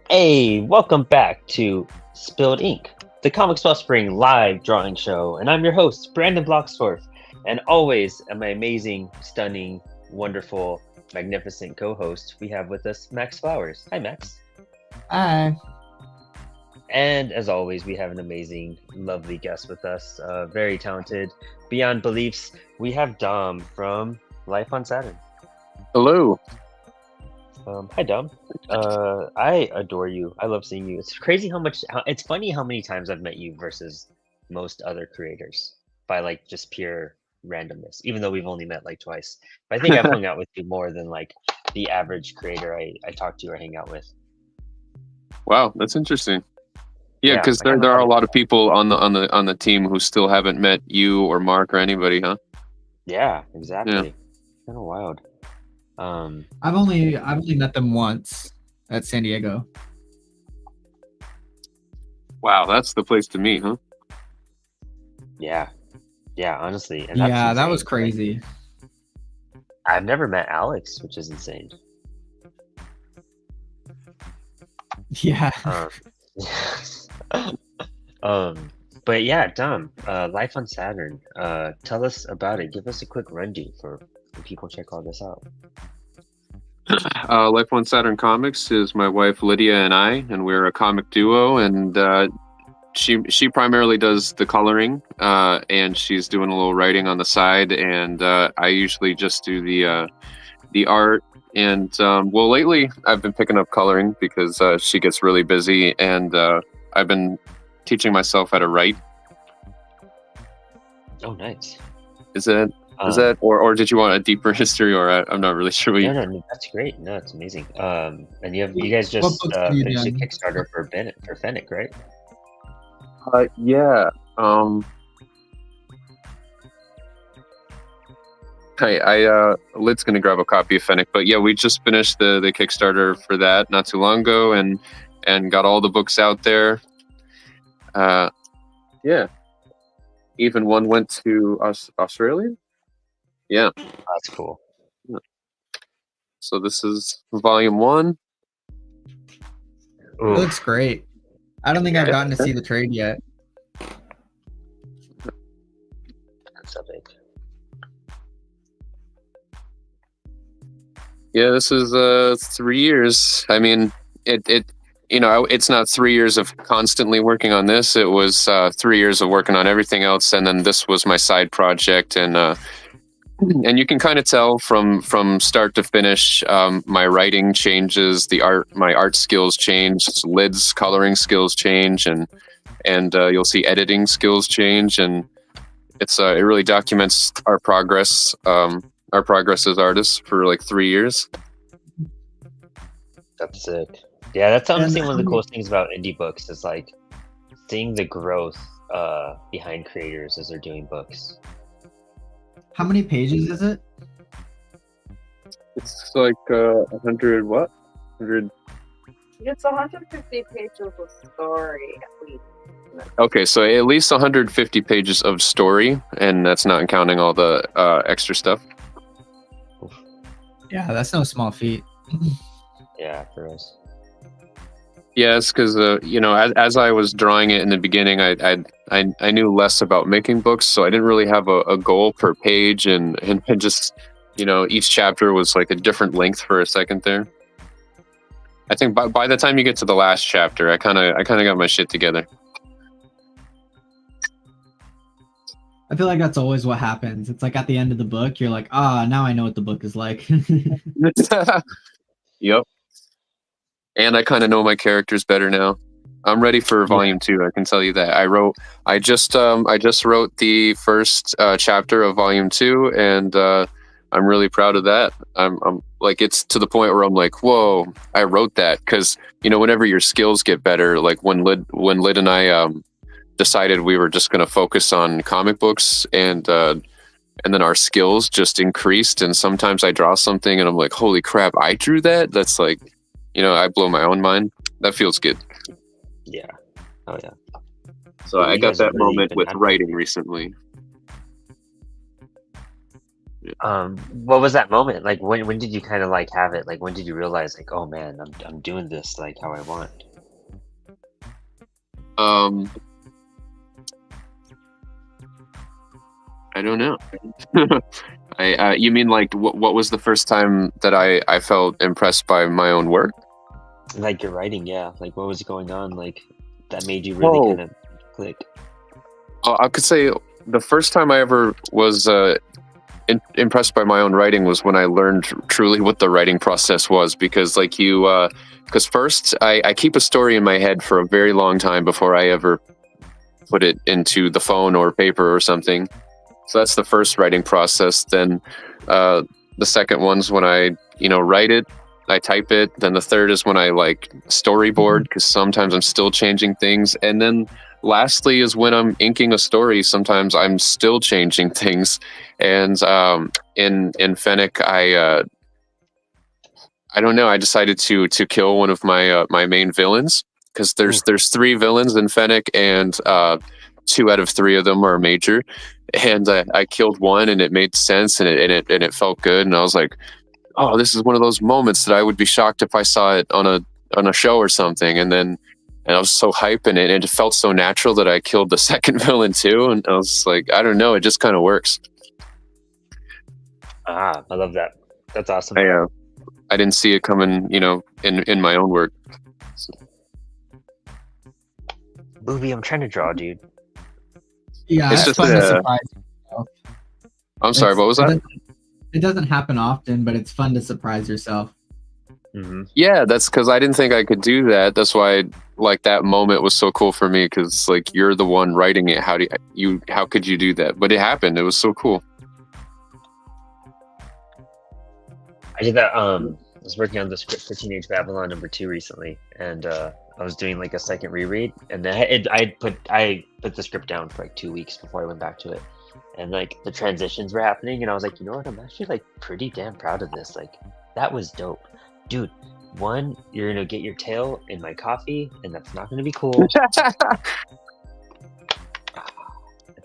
Hey, welcome back to Spilled Ink, the Comics Spring live drawing show, and I'm your host, Brandon Blocksforth, and always my amazing, stunning, wonderful, magnificent co-host we have with us, Max Flowers. Hi, Max. Hi. And as always, we have an amazing, lovely guest with us, very talented, beyond beliefs. We have Dom from Life on Saturn. Hello. Hi, Dom. I adore you. I love seeing you. It's crazy it's funny how many times I've met you versus most other creators by like just pure randomness, even though we've only met like twice. But I think I've hung out with you more than like the average creator I talk to or hang out with. Wow, that's interesting. Yeah, because I there are a lot of people on the team who still haven't met you or Mark or anybody, huh? Yeah, exactly. Kind of wild. I've only met them once at San Diego. Wow, that's the place to meet, huh? Yeah, honestly. And yeah, that was crazy. I've never met Alex, which is insane. Yeah. But yeah, Dom, Life on Saturn. Tell us about it. Give us a quick run-do for when people check all this out. Life on Saturn Comics is my wife Lydia and I, and we're a comic duo. And she primarily does the coloring, and she's doing a little writing on the side. And I usually just do the art. And well, lately I've been picking up coloring because she gets really busy, and I've been teaching myself how to write. Oh, nice. Is that, or did you want a deeper history, or I'm not really sure. No, that's great. No, it's amazing. And you guys just finished a Kickstarter for Fennec, right? Yeah. Lid's gonna grab a copy of Fennec, but yeah, we just finished the Kickstarter for that not too long ago, and got all the books out there. Yeah. Even one went to Australia. Yeah. That's cool. Yeah. So this is volume 1. It looks great. I don't think I've gotten to see the trade yet. That's epic. Yeah, this is 3 years. I mean, it's not 3 years of constantly working on this. It was 3 years of working on everything else, and then this was my side project. And you can kind of tell from start to finish, my writing changes, my art skills change, Lid's coloring skills change, and you'll see editing skills change, and it really documents our progress as artists for like 3 years. That's sick. Yeah, that's honestly one of the coolest things about indie books is like seeing the growth behind creators as they're doing books. How many pages is it? It's like 100 what? 100. It's 150 pages of story at least. Okay, so at least 150 pages of story, and that's not counting all the extra stuff. Yeah, that's no small feat. Yeah, for us. Yeah, it's because as I was drawing it in the beginning, I knew less about making books, so I didn't really have a goal per page, and just each chapter was like a different length for a second there. I think by the time you get to the last chapter, I kind of got my shit together. I feel like that's always what happens. It's like at the end of the book, you're like, now I know what the book is like. Yep. And I kind of know my characters better now. I'm ready for volume 2. I can tell you that. I just wrote the first chapter of volume 2, and I'm really proud of that. I'm like, it's to the point where I'm like, whoa, I wrote that, because whenever your skills get better, like when Lid and I decided we were just going to focus on comic books, and then our skills just increased, and sometimes I draw something and I'm like, holy crap, I drew that. That's like, I blow my own mind. That feels good. Yeah. Oh yeah. So I got that moment with writing recently. What was that moment? Like when did you kind of like have it? Like when did you realize like, oh man, I'm doing this like how I want? I don't know. You mean like what was the first time that I felt impressed by my own work? Like your writing, yeah. Like what was going on? Like that made you really kind of click. I could say the first time I ever was impressed by my own writing was when I learned truly what the writing process was. Because like because first I keep a story in my head for a very long time before I ever put it into the phone or paper or something. So that's the first writing process. Then the second one's when I write it, I type it. Then the third is when I like storyboard, because sometimes I'm still changing things. And then lastly is when I'm inking a story. Sometimes I'm still changing things. And in Fennec, I don't know. I decided to kill one of my main villains, because there's 3 villains in Fennec, and 2 out of 3 of them are major. And I killed one, and it made sense, and it felt good. And I was like, oh, this is one of those moments that I would be shocked if I saw it on a show or something. And I was so hyped, and it felt so natural that I killed the second villain too. And I was like, I don't know, it just kind of works. I love that. That's awesome. I didn't see it coming, in my own work. So. Booby, I'm trying to draw, dude. Yeah, it's just just fun to surprise yourself. I'm sorry, what was that? It doesn't happen often, but it's fun to surprise yourself. Mm-hmm. Yeah, that's because I didn't think I could do that. That's why, like, that moment was so cool for me, because like you're the one writing it. How could you do that? But it happened. It was so cool. I did that. I was working on the script for Teenage Babylon #2 recently, and I was doing like a second reread, and then I put the script down for like 2 weeks before I went back to it, and like the transitions were happening, and I was like, you know what? I'm actually like pretty damn proud of this. Like that was dope, dude. One, you're gonna get your tail in my coffee, and that's not gonna be cool. It's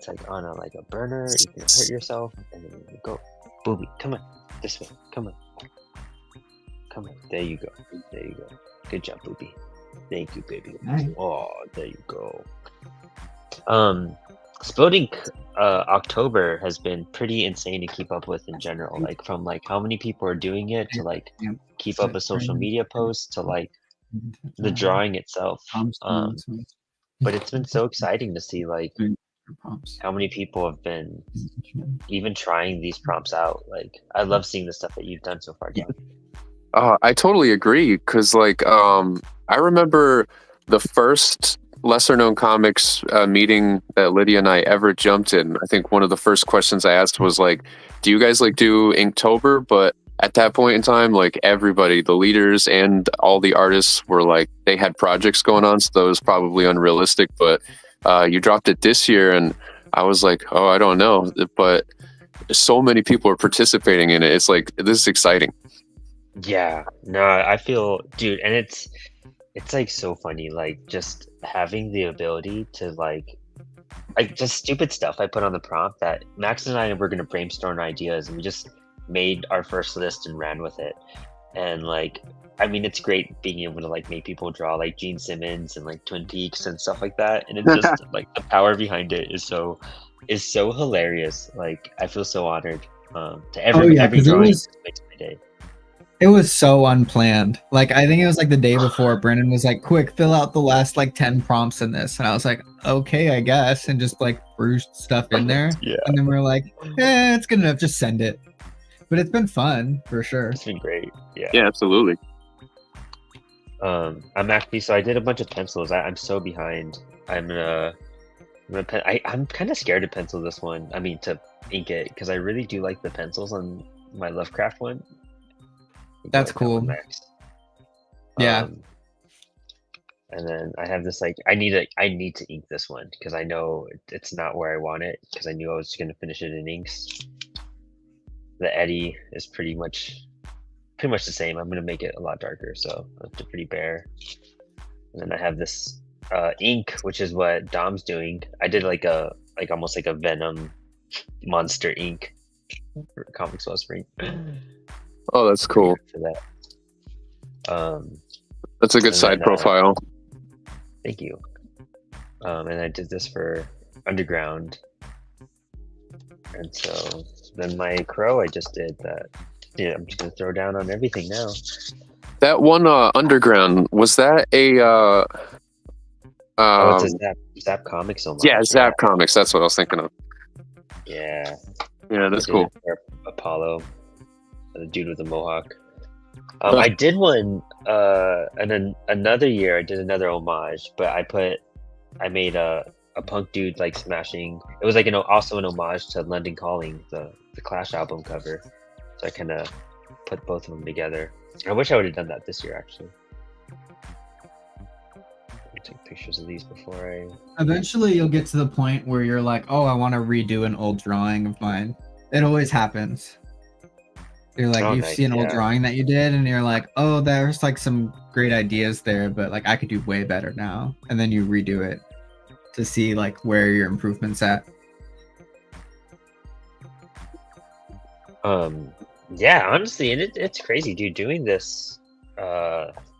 like on a burner. You can hurt yourself, and then you go, Booby, come on, this way, come on. Come on, there you go. There you go. Good job, Booby. Thank you, baby. Nice. Oh, there you go. Exploding October has been pretty insane to keep up with in general. Like from like how many people are doing it to like keep up a social media post to like the drawing itself. But it's been so exciting to see like how many people have been even trying these prompts out. Like I love seeing the stuff that you've done so far, John. I totally agree, because like I remember the first lesser known comics meeting that Lydia and I ever jumped in. I think one of the first questions I asked was like, do you guys like do Inktober? But at that point in time, like everybody, the leaders and all the artists were like, they had projects going on, so that was probably unrealistic. But you dropped it this year, and I was like, oh, I don't know, but so many people are participating in it. It's like, this is exciting. Yeah, no, I feel, dude, and it's like so funny, like just having the ability to like just stupid stuff I put on the prompt that Max and I were gonna brainstorm ideas, and we just made our first list and ran with it. And like, I mean, it's great being able to like make people draw like Gene Simmons and like Twin Peaks and stuff like that. And it's just like the power behind it is so hilarious. Like I feel so honored. To every drawing makes my day. It was so unplanned. Like I think it was like the day before, Brennan was like, quick, fill out the last like 10 prompts in this. And I was like, okay, I guess. And just like threw stuff in there. Yeah. And then we are like, it's good enough, just send it. But it's been fun for sure. It's been great. Yeah. Yeah, absolutely. I'm actually, so I did a bunch of pencils. I'm so behind. I'm kind of scared to pencil this one. I mean, to ink it, because I really do like the pencils on my Lovecraft one. That's cool. Yeah. And then I have this like I need to ink this one because I know it's not where I want it, because I knew I was gonna finish it in inks. The Eddie is pretty much the same. I'm gonna make it a lot darker, so it's pretty bare. And then I have this ink, which is what Dom's doing. I did like almost like a Venom monster ink. for Comics Wellspring. Oh, that's cool. For that. That's a good And side then, profile. Thank you. And I did this for Underground. And so then my Crow, I just did that. Yeah, I'm just gonna throw down on everything now. That one Underground, was that a Oh, it's a Zap Comics homage. yeah, Zap Comics, that's what I was thinking of. Yeah. Yeah, that's I did cool. it for Apollo, the dude with the mohawk. I did one and then another year I did another homage, but I made a punk dude like smashing. It was like also an homage to London Calling, the Clash album cover. So I kind of put both of them together. I wish I would have done that this year actually. I'll take pictures of these before I. Eventually, you'll get to the point where you're like, "Oh, I want to redo an old drawing of mine." It always happens. You're like, Oh, you nice, see an old yeah. drawing that you did, and you're like, "Oh, there's like some great ideas there, but like I could do way better now." And then you redo it to see like where your improvements at. Yeah, honestly, and it's crazy, dude. Doing this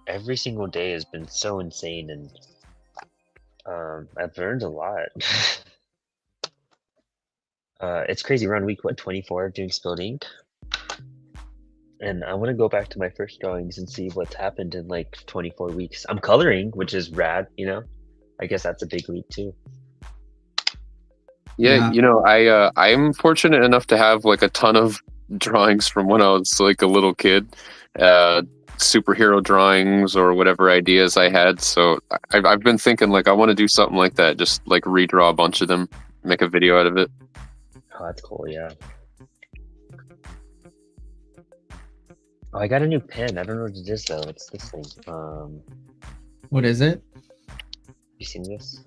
every single day has been so insane, and I've learned a lot. It's crazy. We're on week 24 of doing Spilled Ink, and I want to go back to my first drawings and see what's happened in like 24 weeks. I'm coloring, which is rad, you know. I guess that's a big leap too. Yeah, you know, I'm fortunate enough to have like a ton of drawings from when I was like a little kid, superhero drawings or whatever ideas I had. So I've been thinking like I want to do something like that, just like redraw a bunch of them, make a video out of it. Oh, that's cool. Yeah. Oh, I got a new pen. I don't know what it is though. It's this thing. What is it? You seen this?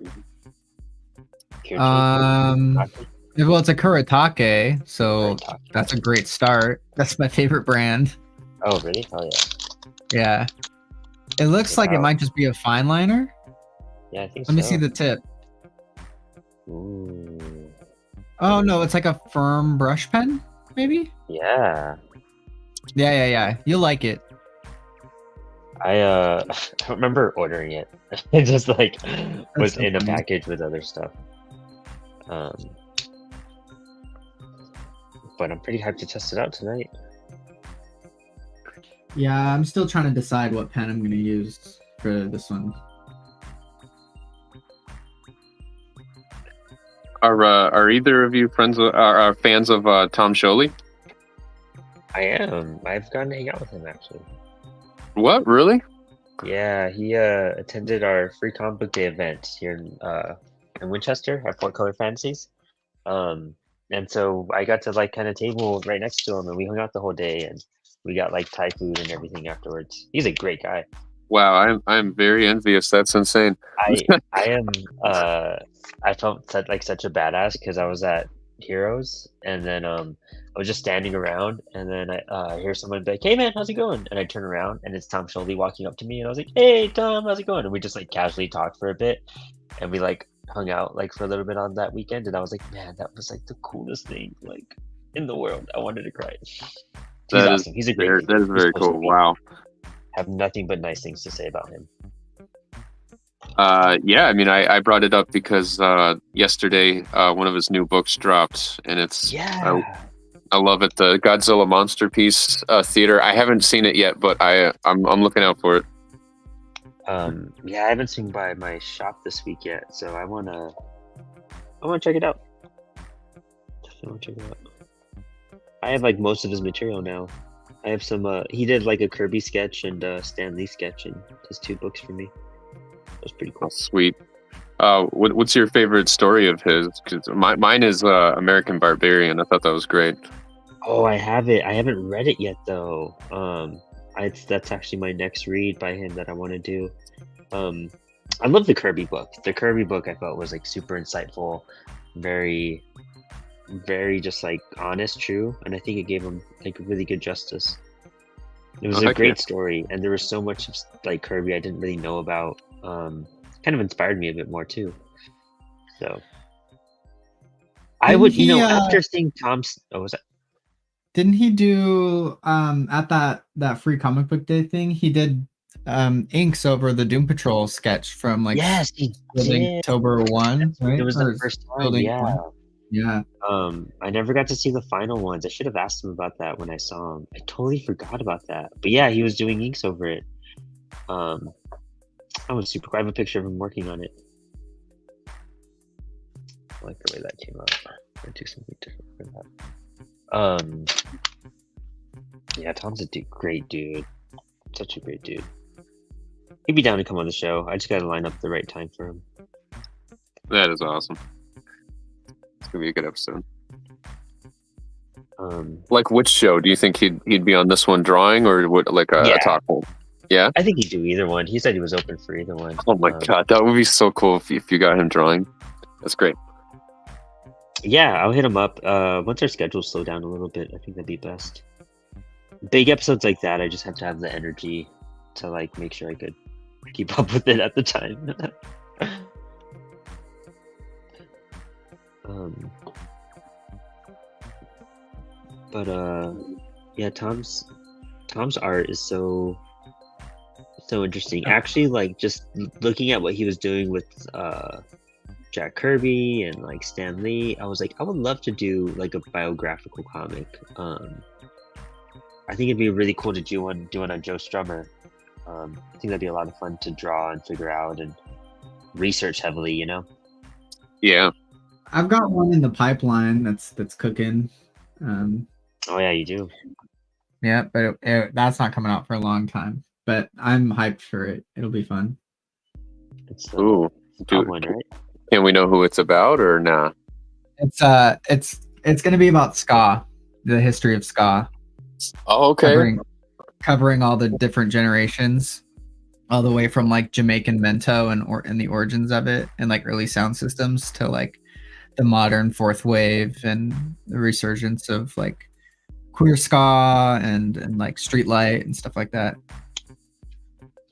Well, it's a Kuretake, so Kuretake. that's a great start. That's my favorite brand. Oh, really? Oh, yeah. Yeah. It looks like it might just be a fine liner. Yeah, I think Let me see the tip. Ooh. Oh, no, it's like a firm brush pen, maybe? Yeah. Yeah. You'll like it. I don't remember ordering it. It just like was so in a funny. package with other stuff. But I'm pretty hyped to test it out tonight. Yeah, I'm still trying to decide what pen I'm going to use for this one. Are either of you friends are fans of Tom Sholey? I am. I've gotten to hang out with him actually. What, really? Yeah, he attended our free comic book day event here in Winchester at Fort Color Fantasies. And so I got to like kind of table right next to him, and we hung out the whole day, and we got like Thai food and everything afterwards. He's a great guy. Wow, I'm very envious. That's insane. I am. I felt such a badass because I was at Heroes, and then I was just standing around, and then I hear someone be like, "Hey man, how's it going?" And I turn around, and it's Tom Sholey walking up to me, and I was like, "Hey Tom, how's it going?" And we just like casually talked for a bit, and we like hung out like for a little bit on that weekend, and I was like, "Man, that was like the coolest thing like in the world." I wanted to cry. He's awesome. He's a great. That is very cool. Wow. Have nothing but nice things to say about him. Yeah, I mean, I brought it up because yesterday one of his new books dropped, and it's I love it. The Godzilla Monster Piece Theater. I haven't seen it yet, but I'm looking out for it. Yeah, I haven't seen by my shop this week yet, so I wanna check it out. I wanna check it out. I have like most of his material now. I have some. He did like a Kirby sketch and Stan Lee sketch in his 2 books for me. That was pretty cool. Oh, sweet. What's your favorite story of his? Because mine is American Barbarian. I thought that was great. Oh, I have it. I haven't read it yet though. That's actually my next read by him that I want to do. I love the Kirby book. The Kirby book I felt was like super insightful, very just like honest, true, and I think it gave him like really good justice. It was a great story, and there was so much like Kirby I didn't really know about. Kind of inspired me a bit more too. So I would, after seeing Tom's, was that? Didn't he do at that free comic book day thing? He did inks over the Doom Patrol sketch from like Yes, he building did. October 1, right? It was Or the first time. building Yeah. 1. Yeah. I never got to see the final ones. I should have asked him about that when I saw him. I totally forgot about that. But yeah, he was doing inks over it. I was super cool. I have a picture of him working on it. I like the way that came out. I'll do something different for that. Yeah, Tom's a great dude. Such a great dude. He'd be down to come on the show. I just gotta line up the right time for him. That is awesome. It's gonna be a good episode. Like which show do you think he'd be on? This one drawing or what? Like a talk one? Yeah, I think he'd do either one. He said he was open for either one. Oh my god, that would be so cool if you got him drawing. That's great. Yeah, I'll hit him up. Once our schedules slow down a little bit, I think that'd be best. Big episodes like that, I just have to have the energy to like make sure I could keep up with it at the time. Yeah, Tom's art is so interesting. Actually, like just looking at what he was doing with Jack Kirby and like Stan Lee, I was like, I would love to do like a biographical comic. I think it'd be really cool to do one on Joe Strummer. I think that'd be a lot of fun to draw and figure out and research heavily, you know? Yeah. I've got one in the pipeline that's cooking. Oh yeah, you do. Yeah, but that's not coming out for a long time. But I'm hyped for it. It'll be fun. It's Ooh, dude, one, right? Can we know who it's about or nah? It's gonna be about ska, the history of ska. Oh, okay. Covering all the different generations, all the way from like Jamaican mento and the origins of it, and like early sound systems to like the modern fourth wave and the resurgence of like queer ska and like streetlight and stuff like that.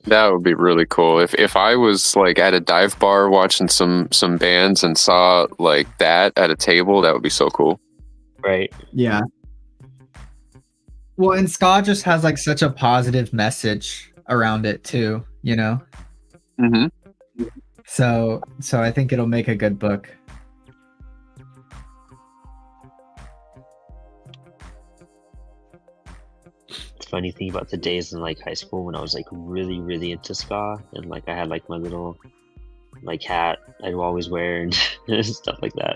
That would be really cool. If I was like at a dive bar watching some bands and saw like that at a table, that would be so cool. Right. Yeah. Well, and ska just has like such a positive message around it too, you know? Mm-hmm. So I think it'll make a good book. Funny thing about the days in like high school when I was like really really into ska and like I had like my little like hat I'd always wear and stuff like that.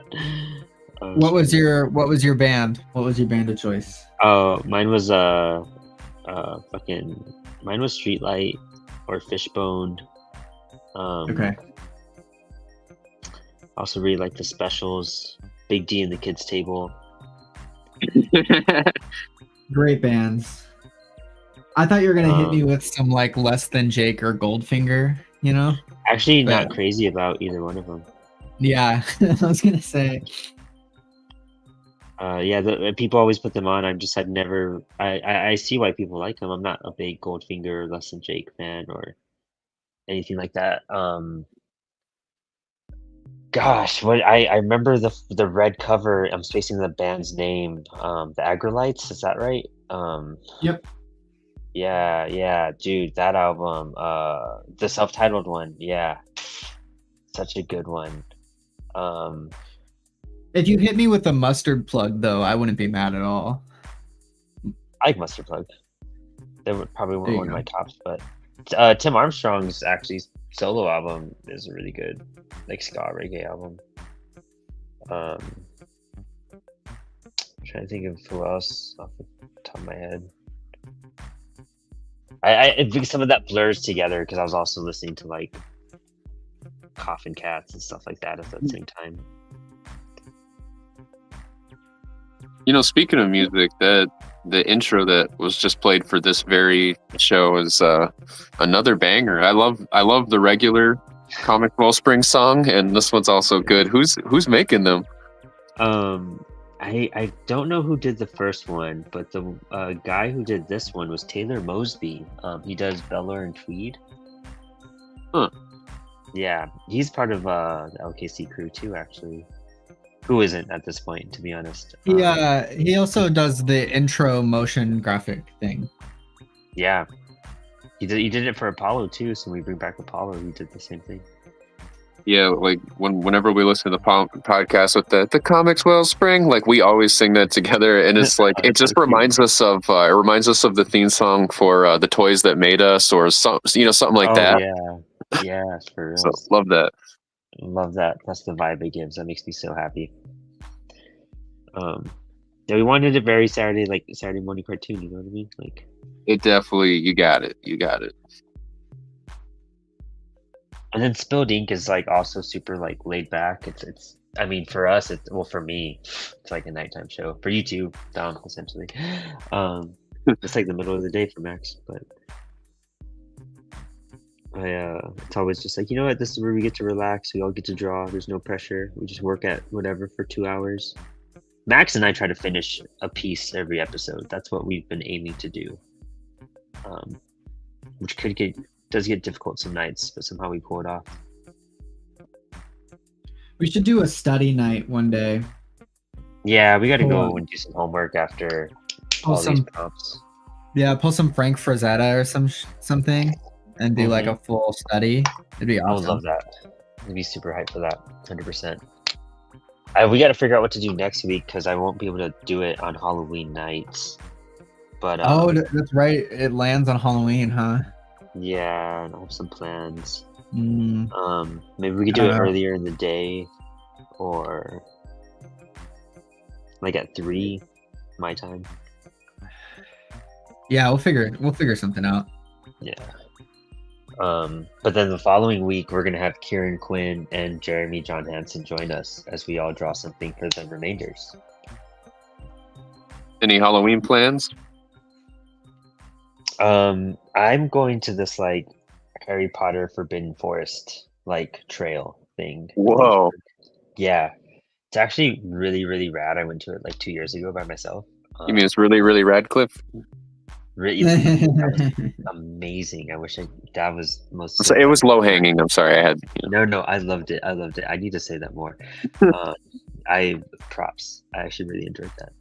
What was your band? What was your band of choice? Mine was mine was Streetlight or Fishbone. Okay. Also really like the Specials, Big D and the Kids Table. Great bands. I thought you were gonna hit me with some like Less Than Jake or Goldfinger, you know? Actually, not crazy about either one of them. Yeah, I was gonna say. Yeah, the people always put them on. I just had never. I see why people like them. I'm not a big Goldfinger or Less Than Jake fan or anything like that. Gosh, what I remember the red cover. I'm spacing the band's name. The Agrolites, is that right? Yep. Yeah, dude, that album, the self-titled one, yeah, such a good one. If you hit me with a Mustard Plug, though, I wouldn't be mad at all. I like Mustard Plug. They were probably one of my tops, but Tim Armstrong's actually solo album is a really good, like ska reggae album. I'm trying to think of who else off the top of my head. I think some of that blurs together because I was also listening to like Coffin Cats and stuff like that at the same time. You know, speaking of music, the intro that was just played for this very show is another banger. I love the regular Comic Wellspring song, and this one's also good. Who's making them? I don't know who did the first one, but the guy who did this one was Taylor Mosby. He does Bella and Tweed. Huh. Yeah, he's part of the LKC crew too, actually. Who isn't at this point, to be honest? He also does the intro motion graphic thing. Yeah. He did it for Apollo too, so when we bring back Apollo, he did the same thing. Yeah, like whenever we listen to the podcast with the comics Wellspring, like we always sing that together, and it's like it just reminds us of the theme song for The Toys That Made Us, or something like that. Yeah, for real. So love that. Love that. That's the vibe it gives. That makes me so happy. Yeah, we wanted it very Saturday morning cartoon. You know what I mean? Like it definitely. You got it. And then Spilled Ink is like also super like laid back. It's. I mean, for us, for me, it's like a nighttime show. For you too, Dom, essentially. It's like the middle of the day for Max, but it's always just like, you know what? This is where we get to relax. We all get to draw. There's no pressure. We just work at whatever for 2 hours. Max and I try to finish a piece every episode. That's what we've been aiming to do. Which does get difficult some nights, but somehow we pull it off. We should do a study night one day. Yeah, we got to go and do some homework after all these prompts. Yeah, pull some Frank Frazetta or something, and do like a full study. It'd be awesome. I would love that. I'd be super hyped for that, 100%. We got to figure out what to do next week because I won't be able to do it on Halloween nights. But that's right. It lands on Halloween, huh? Yeah, I have some plans. Mm. Maybe we could do it earlier in the day, or like at 3 my time. Yeah, we'll figure something out. Yeah. But then the following week we're gonna have Kieran Quinn and Jeremy John Hansen join us as we all draw something for the remainders. Any Halloween plans? I'm going to this like Harry Potter Forbidden Forest like trail thing. Whoa. Yeah. It's actually really, really rad. I went to it like 2 years ago by myself. You mean it's really, really Radcliffe? Really, that was amazing. I wish that was most. So it was low hanging. I'm sorry, I had. No, I loved it. I need to say that more. Props. I actually really enjoyed that.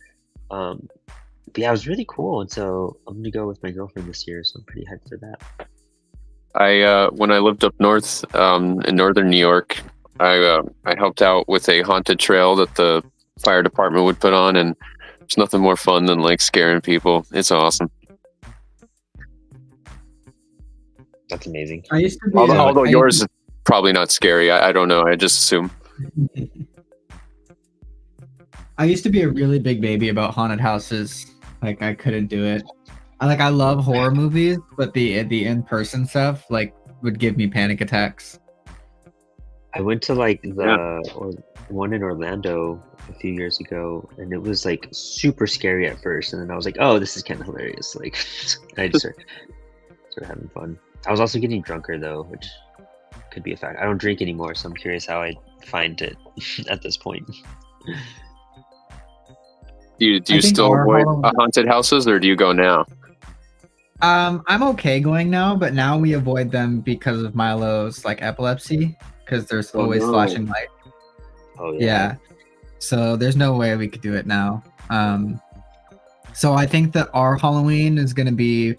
But yeah, it was really cool, and so I'm gonna go with my girlfriend this year, so I'm pretty hyped for that. When I lived up north, in northern New York, I helped out with a haunted trail that the fire department would put on, and there's nothing more fun than like scaring people. It's awesome. That's amazing. I used to be, although yours is probably not scary. I don't know. I just assume. I used to be a really big baby about haunted houses. Like I couldn't do it. I love horror movies, but the in-person stuff like would give me panic attacks. I went to like one in Orlando a few years ago, and it was like super scary at first, and then I was like, oh, this is kind of hilarious. Like I just started having fun. I was also getting drunker though, which could be a fact. I don't drink anymore, so I'm curious how I find it at this point. Do you still avoid haunted houses, or do you go now? I'm okay going now, but now we avoid them because of Milo's like epilepsy, because there's always flashing light. Oh yeah. So there's no way we could do it now. So I think that our Halloween is gonna be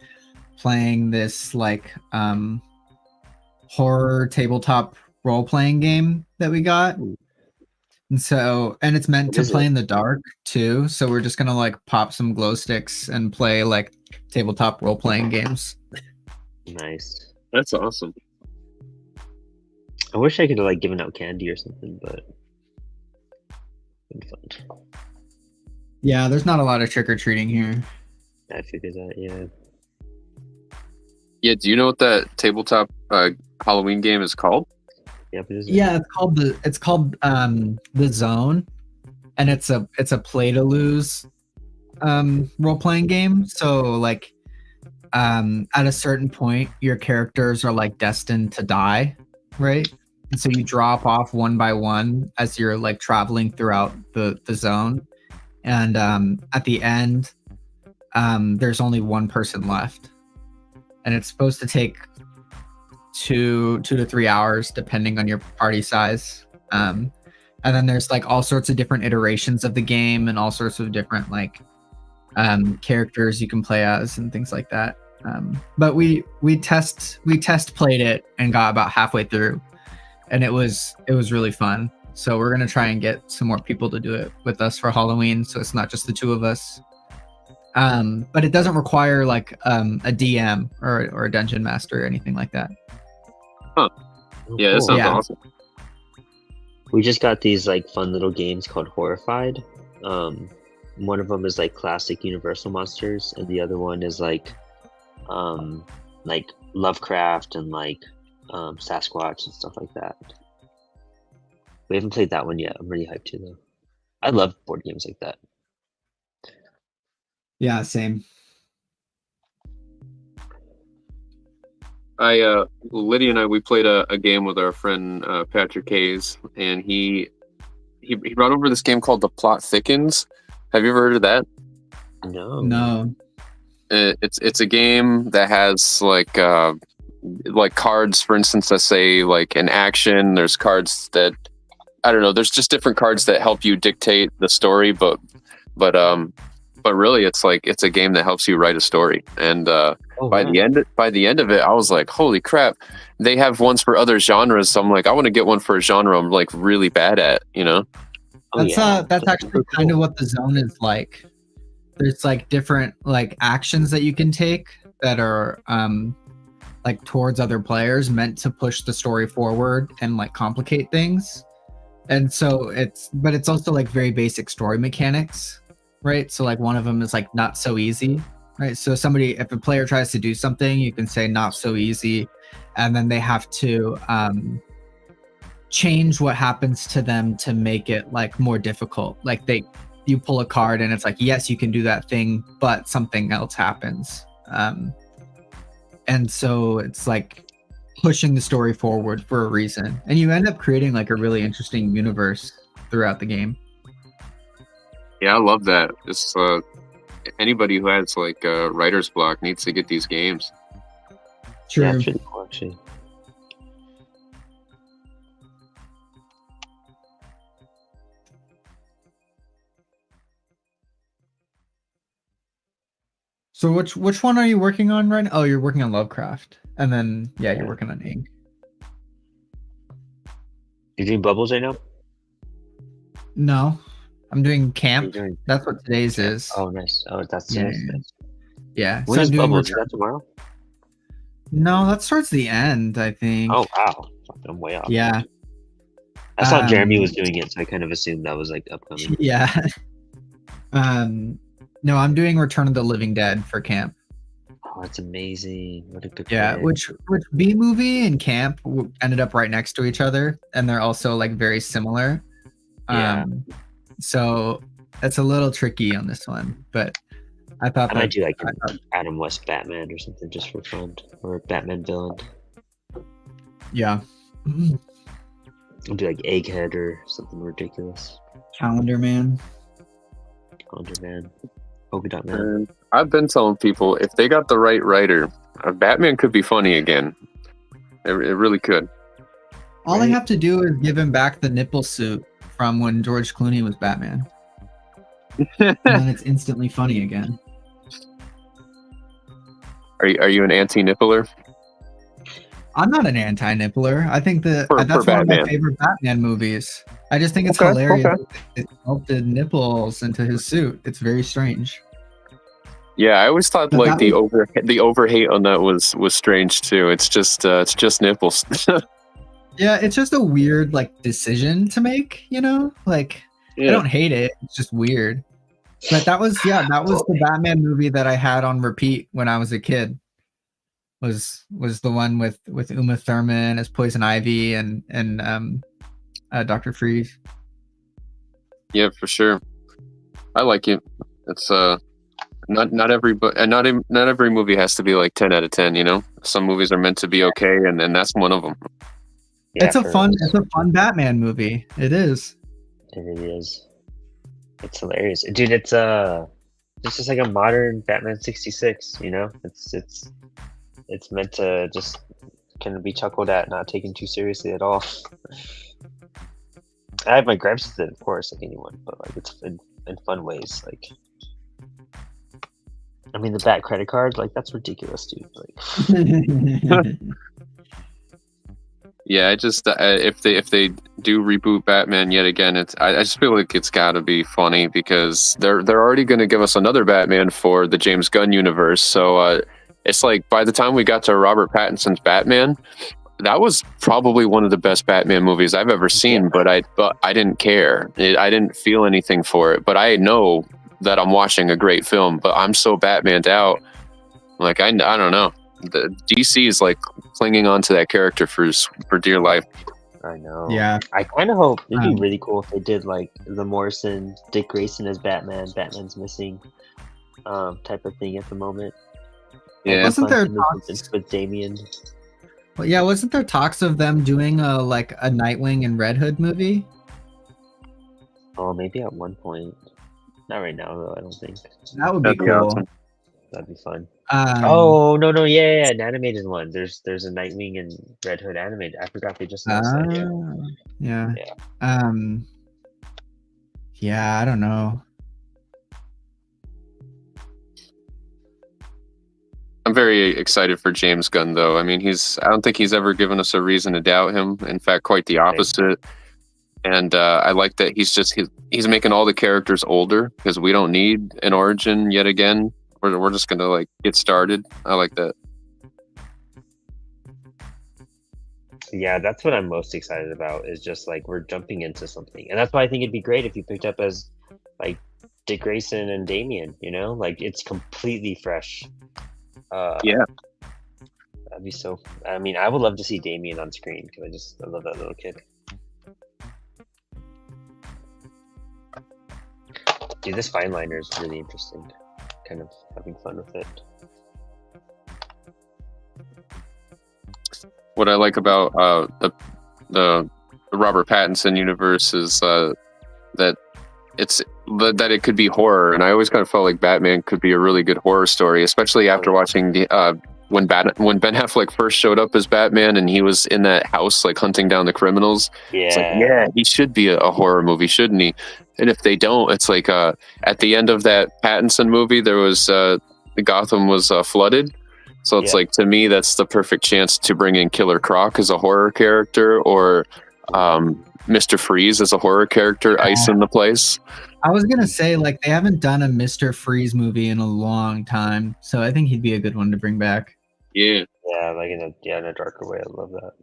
playing this like horror tabletop role-playing game that we got. And it's meant to play in the dark too, so we're just gonna like pop some glow sticks and play like tabletop role-playing games. Nice. That's awesome. I wish I could have like given out candy or something, but it's been fun. Yeah, there's not a lot of trick-or-treating here. I figured that, yeah. Yeah, do you know what that tabletop Halloween game is called? Yep, it is. Yeah, it's called The Zone, and it's a play to lose role-playing game. So like at a certain point your characters are like destined to die, right? And so you drop off one by one as you're like traveling throughout the zone, and at the end there's only one person left, and it's supposed to take 2 to 3 hours depending on your party size. And and then there's like all sorts of different iterations of the game and all sorts of different like characters you can play as and things like that. But we test played it and got about halfway through, and it was really fun. So we're gonna try and get some more people to do it with us for Halloween, so it's not just the two of us. But it doesn't require like a DM or a dungeon master or anything like that. Huh. Yeah, that sounds awesome. We just got these like fun little games called Horrified. One of them is like classic Universal monsters, and the other one is like Lovecraft and like Sasquatch and stuff like that. We haven't played that one yet. I'm really hyped too, though. I love board games like that. Yeah, same. Lydia and I, we played a game with our friend Patrick Hayes, and he brought over this game called The Plot Thickens. Have you ever heard of that? No. It's a game that has like cards, for instance, that say like an action. There's cards that I don't know. There's just different cards that help you dictate the story, but really, it's a game that helps you write a story. And by the end of it, I was like, holy crap! They have ones for other genres. So I'm like, I want to get one for a genre I'm like really bad at, you know. That's actually kind of what the zone is like. There's like different like actions that you can take that are like towards other players, meant to push the story forward and like complicate things. And so it's also like very basic story mechanics, right? So like one of them is like not so easy, right? So if a player tries to do something, you can say not so easy, and then they have to change what happens to them to make it like more difficult. Like you pull a card and it's like, yes, you can do that thing, but something else happens. And so it's like pushing the story forward for a reason, and you end up creating like a really interesting universe throughout the game. Yeah, I love that. It's anybody who has like a writer's block needs to get these games. True. Yeah, it's really cool, actually. So which one are you working on right now? Oh, you're working on Lovecraft, and then you're working on Ink. You're doing Bubbles right now? No, I'm doing Camp. That's what today's is. Oh, nice. Oh, that's today's. Yeah. When is Bubbles? Is that tomorrow? No, that starts the end, I think. Oh wow, I'm way off. Yeah. I saw Jeremy was doing it, so I kind of assumed that was like upcoming. Yeah. No, I'm doing Return of the Living Dead for Camp. Oh, that's amazing! What a good. Yeah, pick. which B movie and Camp ended up right next to each other, and they're also like very similar. Yeah. So it's a little tricky on this one, but I thought I might do like an Adam West Batman or something just for fun, or a Batman villain. Yeah. I'll do like Egghead or something ridiculous. Calendar Man. Polka Dot Man. I've been telling people if they got the right writer, Batman could be funny again. It really could. All they have to do is give him back the nipple suit from when George Clooney was Batman. And then it's instantly funny again. Are you an anti-nippler? I'm not an anti-nippler. I think that's one of my favorite Batman movies. I just think it's hilarious. It melted nipples into his suit. It's very strange. Yeah, I always thought like the overhate on that was strange too. It's just nipples. Yeah, it's just a weird like decision to make, you know? Like I don't hate it. It's just weird. But that was the Batman movie that I had on repeat when I was a kid. Was the one with Uma Thurman as Poison Ivy and Dr. Freeze. Yeah, for sure. I like it. It's not every movie has to be like 10 out of 10, you know? Some movies are meant to be okay, and that's one of them. Yeah, it's a fun Batman movie. It is. It really is. It's hilarious. Dude, it's just like a modern Batman 66, you know? It's meant to just kind of be chuckled at, not taken too seriously at all. I have my gripes with it, of course, like anyone, but like it's in fun ways. Like, I mean, the Bat credit card, like that's ridiculous, dude. Like, Yeah, I just if they do reboot Batman yet again, I just feel like it's got to be funny because they're already going to give us another Batman for the James Gunn universe. So it's like by the time we got to Robert Pattinson's Batman, that was probably one of the best Batman movies I've ever seen. Yeah. But I didn't care. I didn't feel anything for it. But I know that I'm watching a great film. But I'm so Batmaned out. Like I don't know. The DC is like clinging on to that character for dear life. I know. Yeah. I kind of hope it'd be really cool if they did like the Morrison, Dick Grayson as Batman, Batman's missing, type of thing at the moment. Yeah. Wasn't there talks with Damian? Well, yeah, wasn't there talks of them doing a Nightwing and Red Hood movie? Oh, maybe at one point. Not right now though. I don't think. That would be That'd be cool. awesome. That'd be fun. Oh no, yeah, an animated one. There's a Nightwing and Red Hood animated. I forgot they just announced that. Yeah. Yeah, I don't know. I'm very excited for James Gunn, though. I mean, I don't think he's ever given us a reason to doubt him. In fact, quite the opposite. And I like that he's making all the characters older because we don't need an origin yet again. We're just gonna like get started. I like that. Yeah, that's what I'm most excited about. Is just like we're jumping into something, and that's why I think it'd be great if you picked up as like Dick Grayson and Damian. You know, like it's completely fresh. Yeah, that'd be so. I mean, I would love to see Damian on screen because I love that little kid. Dude, this fine liner is really interesting. Kind of having fun with it. what I like about the Robert Pattinson universe is that that it could be horror, and I always kind of felt like Batman could be a really good horror story, especially after watching the when Ben Affleck first showed up as Batman and he was in that house like hunting down the criminals. Yeah, it's like, yeah, he should be a horror movie, shouldn't he? And if they don't, it's like at the end of that Pattinson movie, there was Gotham was flooded. So it's like, to me, that's the perfect chance to bring in Killer Croc as a horror character, or Mr. Freeze as a horror character, icing the place. I was gonna say, like, they haven't done a Mr. Freeze movie in a long time, so I think he'd be a good one to bring back. Yeah, like in a darker way. I love that.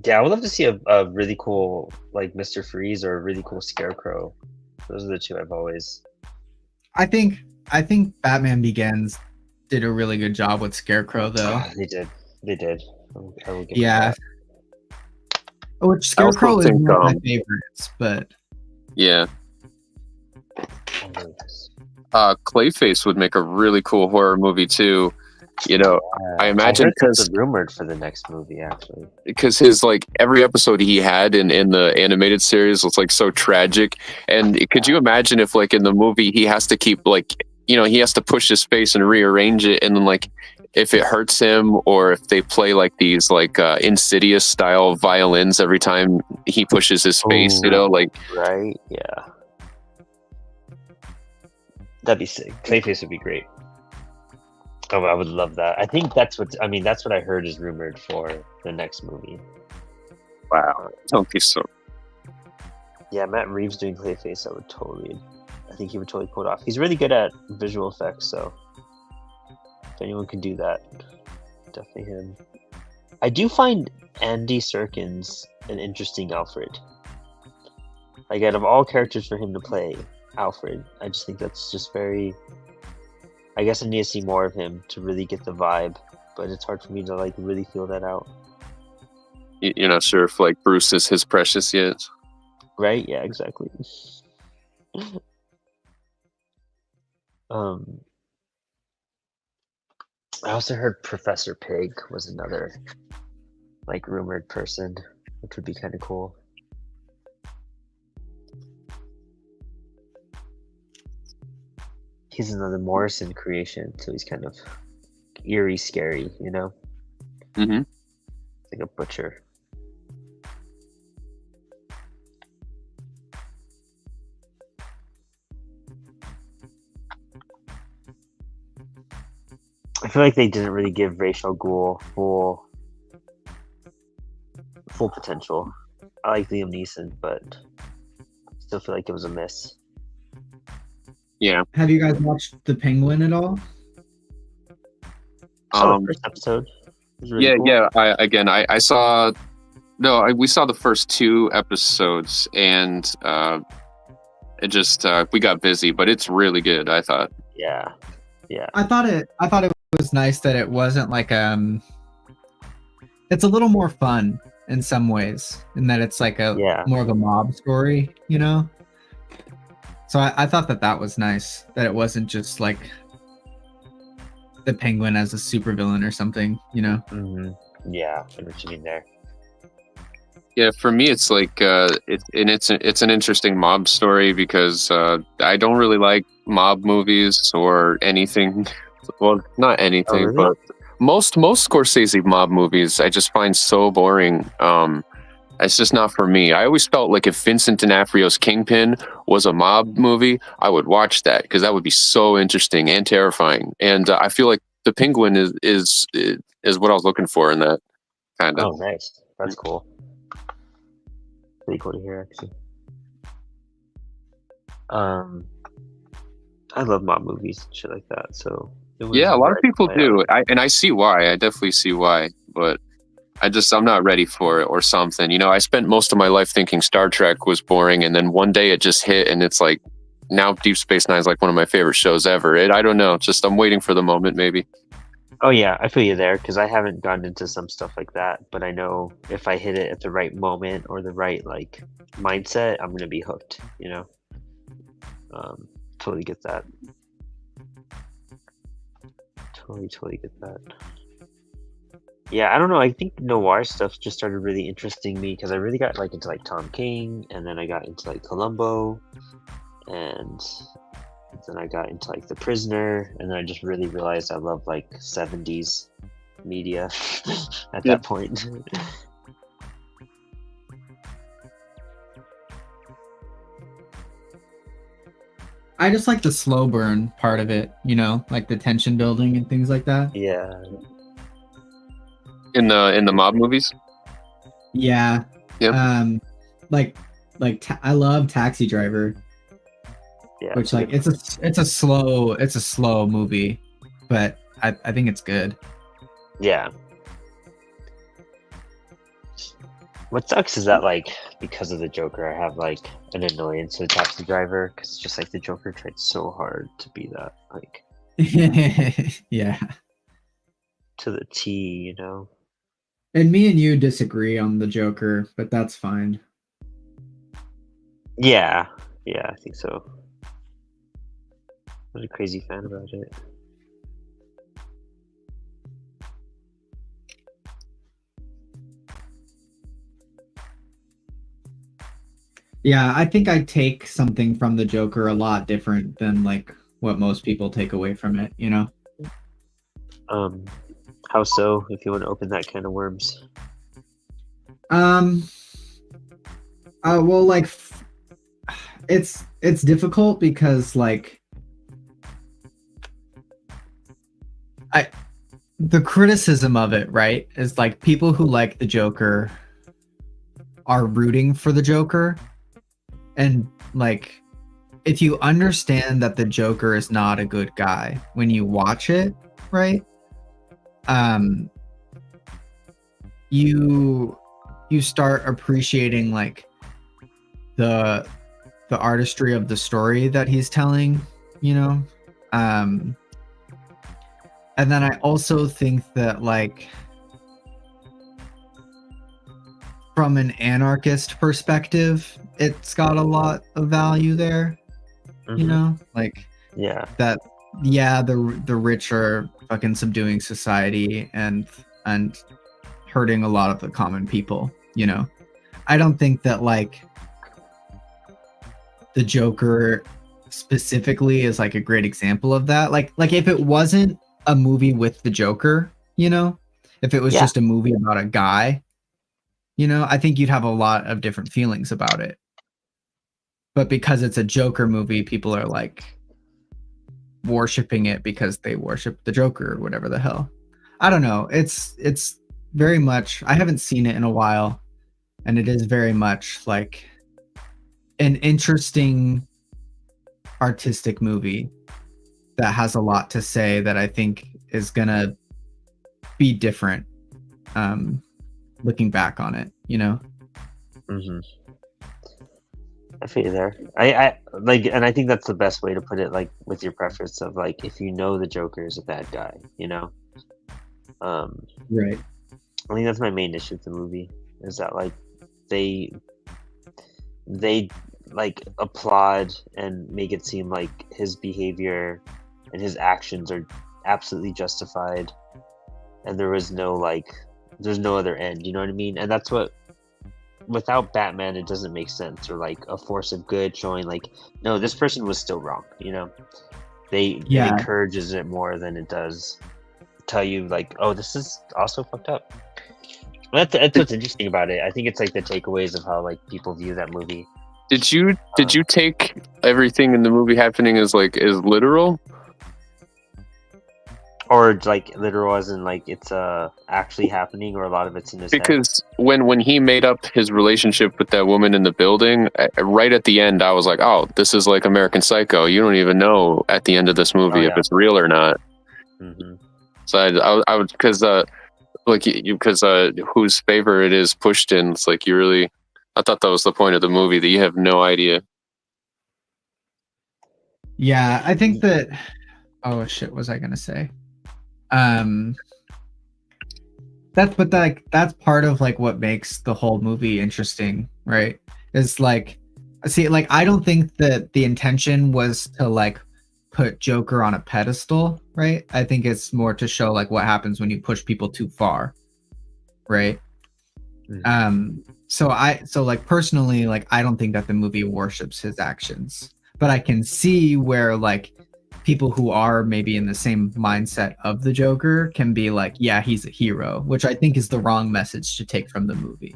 Yeah, I would love to see a really cool like Mr. Freeze or a really cool Scarecrow. Those are the two I've always. I think Batman Begins did a really good job with Scarecrow, though. They did. I will give yeah. Which Scarecrow is one of my favorites, but yeah. Clayface would make a really cool horror movie too. You know, I imagine because rumored for the next movie actually. Because his like every episode he had in the animated series was like so tragic. And could you imagine if like in the movie he has to keep like, you know, he has to push his face and rearrange it, and then like if it hurts him, or if they play like these like Insidious style violins every time he pushes his face, you know, like right, yeah, that'd be sick. Clayface would be great. Oh, I would love that. I think that's what I heard is rumored for the next movie. Wow, don't be so. Yeah, Matt Reeves doing Clayface, I think he would totally pull it off. He's really good at visual effects, so if anyone can do that, definitely him. I do find Andy Serkins an interesting Alfred. Like, out of all characters for him to play Alfred, I just think that's just very... I guess I need to see more of him to really get the vibe, but it's hard for me to like really feel that out. You're not sure if like Bruce is his precious yet, right? Yeah, exactly. I also heard Professor Pig was another like rumored person, which would be kind of cool. he's another Morrison creation, so he's kind of eerie, scary, you know, Hmm. like a butcher. I feel like they didn't really give Ra's al Ghul full potential. I like Liam Neeson, but still feel like it was a miss. Yeah. Have you guys watched The Penguin at all? I saw the Um, first episode. It was really yeah, cool. yeah. I saw. No, we saw the first 2 episodes, and it just we got busy, but it's really good. I thought. Yeah. I thought it was nice that it wasn't like it's a little more fun in some ways, in that it's like a Yeah. more of a mob story, you know. So I thought that was nice, that it wasn't just like the Penguin as a supervillain or something, you know. Yeah, I know what you mean there. Yeah, for me, it's like it's an interesting mob story because I don't really like mob movies or anything. Well, not anything, Oh, really? but most Scorsese mob movies I just find so boring. It's just not for me. I always felt like if Vincent D'Onofrio's Kingpin was a mob movie, I would watch that because that would be so interesting and terrifying. And I feel like the Penguin is what I was looking for in that kind of. Oh, nice. That's cool. Pretty cool to hear, actually. I love mob movies and shit like that. So it was Yeah, a lot of right people up my do. alley. I see why. I definitely see why. But I'm not ready for it or something. You know, I spent most of my life thinking Star Trek was boring, and then one day it just hit, and it's like now Deep Space Nine is like one of my favorite shows ever. I don't know. Just I'm waiting for the moment, maybe. Oh yeah, I feel you there because I haven't gotten into some stuff like that, but I know if I hit it at the right moment or the right like mindset, I'm gonna be hooked. You know, totally get that. Totally get that. Yeah, I don't know. I think noir stuff just started really interesting me because I really got like into like Tom King, and then I got into like Columbo, and then I got into like The Prisoner, and then I just really realized I love like 70s media at Yep. that point. I just like the slow burn part of it, you know, like the tension building and things like that. Yeah. In the mob movies. Yeah. Yep. Like I love Taxi Driver, Yeah. which like it's a slow movie, but I think it's good. Yeah. What sucks is that like because of the Joker, I have like an annoyance with Taxi Driver because it's just like the Joker tried so hard to be that like Yeah. to the T, you know. And me and you disagree on the Joker, but that's fine. Yeah, I think so. I'm a crazy fan about it. Yeah, I think I take something from the Joker a lot different than like what most people take away from it, you know? How so? If you want to open that can of worms. Well, like it's difficult because like the criticism of it, right, is like people who like the Joker are rooting for the Joker, and like if you understand that the Joker is not a good guy when you watch it, right? You start appreciating like the artistry of the story that he's telling, you know? And then I also think that like from an anarchist perspective, it's got a lot of value there, you know? Like Yeah. that, yeah, the rich are fucking subduing society and hurting a lot of the common people, you know? I don't think that like the Joker specifically is like a great example of that. Like if it wasn't a movie with the Joker, you know, if it was Yeah. just a movie about a guy, you know, I think you'd have a lot of different feelings about it. But because it's a Joker movie, people are like worshiping it because they worship the Joker or whatever the hell. I don't know. It's very much, I haven't seen it in a while, and it is very much like an interesting artistic movie that has a lot to say that I think is gonna be different looking back on it, you know. Mm-hmm. I feel you there. I like, and I think that's the best way to put it. Like with your preference of like, if you know the Joker is a bad guy, you know. Right. I think that's my main issue with the movie is that like they like applaud and make it seem like his behavior and his actions are absolutely justified, and there's no other end. You know what I mean? And that's what. Without Batman, it doesn't make sense, or like a force of good showing like, no, this person was still wrong. You know, it encourages it more than it does tell you like, oh, this is also fucked up. That's what's interesting about it. I think it's like the takeaways of how like people view that movie. Did you take everything in the movie happening as literal? Or like literal as in like it's actually happening, or a lot of it's in his head? Because when he made up his relationship with that woman in the building, right at the end, I was like, oh, this is like American Psycho. You don't even know at the end of this movie if it's real or not. Mm-hmm. So I would, because whose favor it is pushed in. It's like I thought that was the point of the movie, that you have no idea. Yeah, I think that. Oh shit! What was I gonna say? That's part of like what makes the whole movie interesting, right? Is like, see, like I don't think that the intention was to like put Joker on a pedestal, right? I think it's more to show like what happens when you push people too far, right? Mm-hmm. So like personally, like I don't think that the movie worships his actions, but I can see where like people who are maybe in the same mindset of the Joker can be like, yeah, he's a hero, which I think is the wrong message to take from the movie.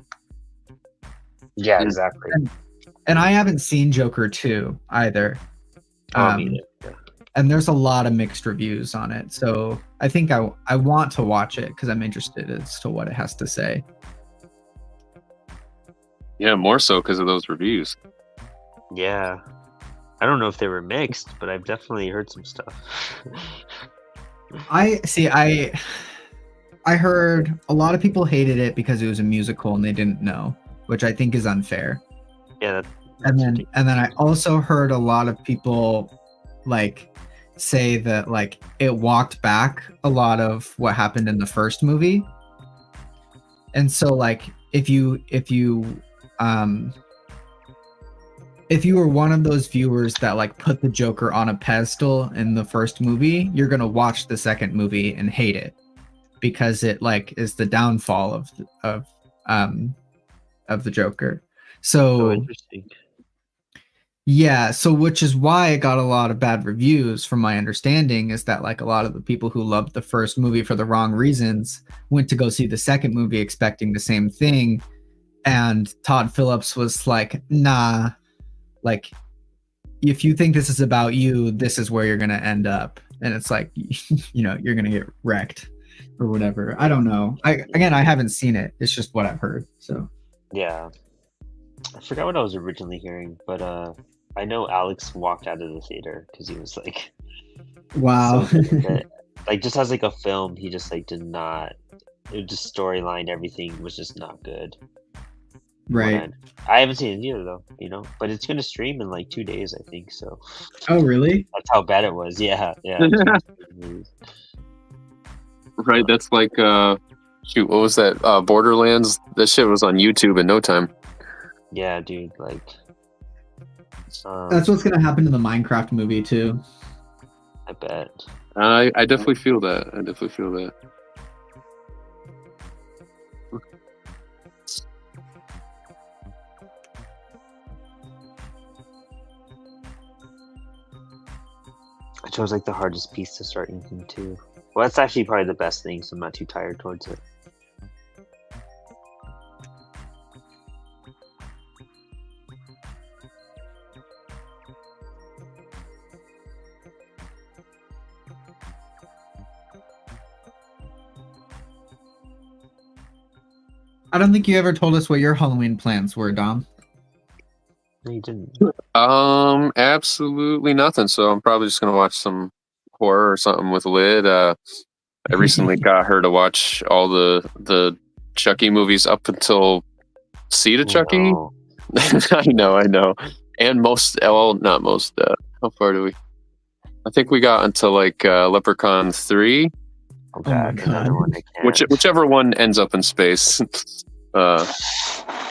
Yeah, exactly. And I haven't seen Joker 2 either. Yeah. And there's a lot of mixed reviews on it. So I think I want to watch it because I'm interested as to what it has to say. Yeah, more so because of those reviews. Yeah. I don't know if they were mixed, but I've definitely heard some stuff. I heard a lot of people hated it because it was a musical and they didn't know, which I think is unfair. Yeah. And then I also heard a lot of people like say that like it walked back a lot of what happened in the first movie. And so like if you were one of those viewers that like put the Joker on a pedestal in the first movie, you're gonna watch the second movie and hate it because it like is the downfall of the Joker. So interesting. Yeah, so which is why it got a lot of bad reviews. From my understanding, is that like a lot of the people who loved the first movie for the wrong reasons went to go see the second movie expecting the same thing, and Todd Phillips was like, nah, like if you think this is about you, this is where you're gonna end up. And it's like, you know, you're gonna get wrecked or whatever. I don't know. I haven't seen it. It's just what I've heard. So yeah, I forgot what I was originally hearing, but I know Alex walked out of the theater because he was like, wow. so good with it. Like just as like a film, he just like did not. It just storyline, everything was just not good. Right. I haven't seen it either though, you know, but it's gonna stream in like 2 days, I think. So. Oh really? That's how bad it was. Yeah. Right. That's like shoot. What was that? Borderlands. That shit was on YouTube in no time. Yeah, dude. Like. That's what's gonna happen to the Minecraft movie too. I bet. I definitely feel that. I chose like the hardest piece to start inking too. Well, that's actually probably the best thing, so I'm not too tired towards it. I don't think you ever told us what your Halloween plans were, Dom. No, you didn't. Absolutely nothing. So I'm probably just gonna watch some horror or something with Lid. I recently got her to watch all the Chucky movies up until Seed of Chucky. No. I know. And most, well, not most. How far do we? I think we got until like Leprechaun 3. Oh Oh my god, another God. one I can't. Whichever one ends up in space. That's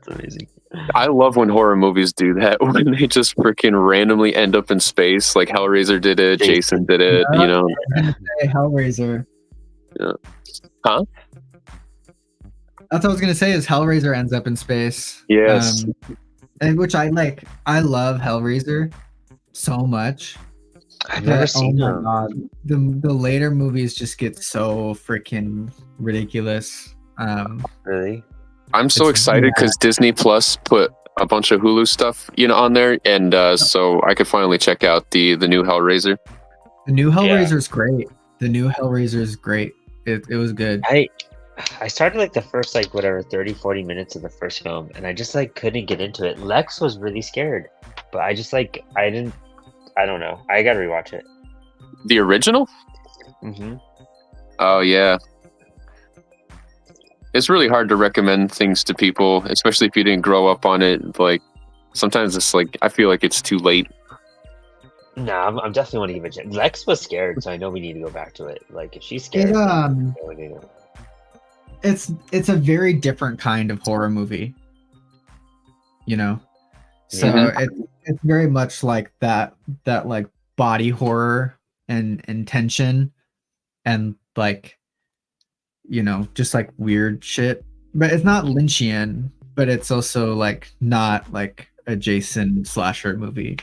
amazing. I love when horror movies do that, when they just freaking randomly end up in space. Like Hellraiser did it, Jason did it, Yeah. you know. Hey, Hellraiser. Yeah. Huh? That's what I was gonna say. Is Hellraiser ends up in space? Yes. And which I like. I love Hellraiser so much. I've never But, seen oh them. my God, the later movies just get so freaking ridiculous. Really? I'm so It's excited because Disney Plus put a bunch of Hulu stuff, on there, and so I could finally check out the new Hellraiser. The new Hellraiser's great. The new Hellraiser's great. It was good. I started like the first 30, 40 minutes of the first film, and I just couldn't get into it. Lex was really scared, but I just I don't know. I gotta rewatch it. The original? Mm-hmm. Oh yeah. It's really hard to recommend things to people, especially if you didn't grow up on it. Like sometimes it's like I feel like it's too late. Nah, I'm definitely want to give it a chance. Lex was scared, so I know we need to go back to it. Like if she's scared, we need to- It's a very different kind of horror movie. So Yeah. it's very much like that like body horror and tension and just like weird shit. But it's not Lynchian, but it's also like not like a Jason slasher movie,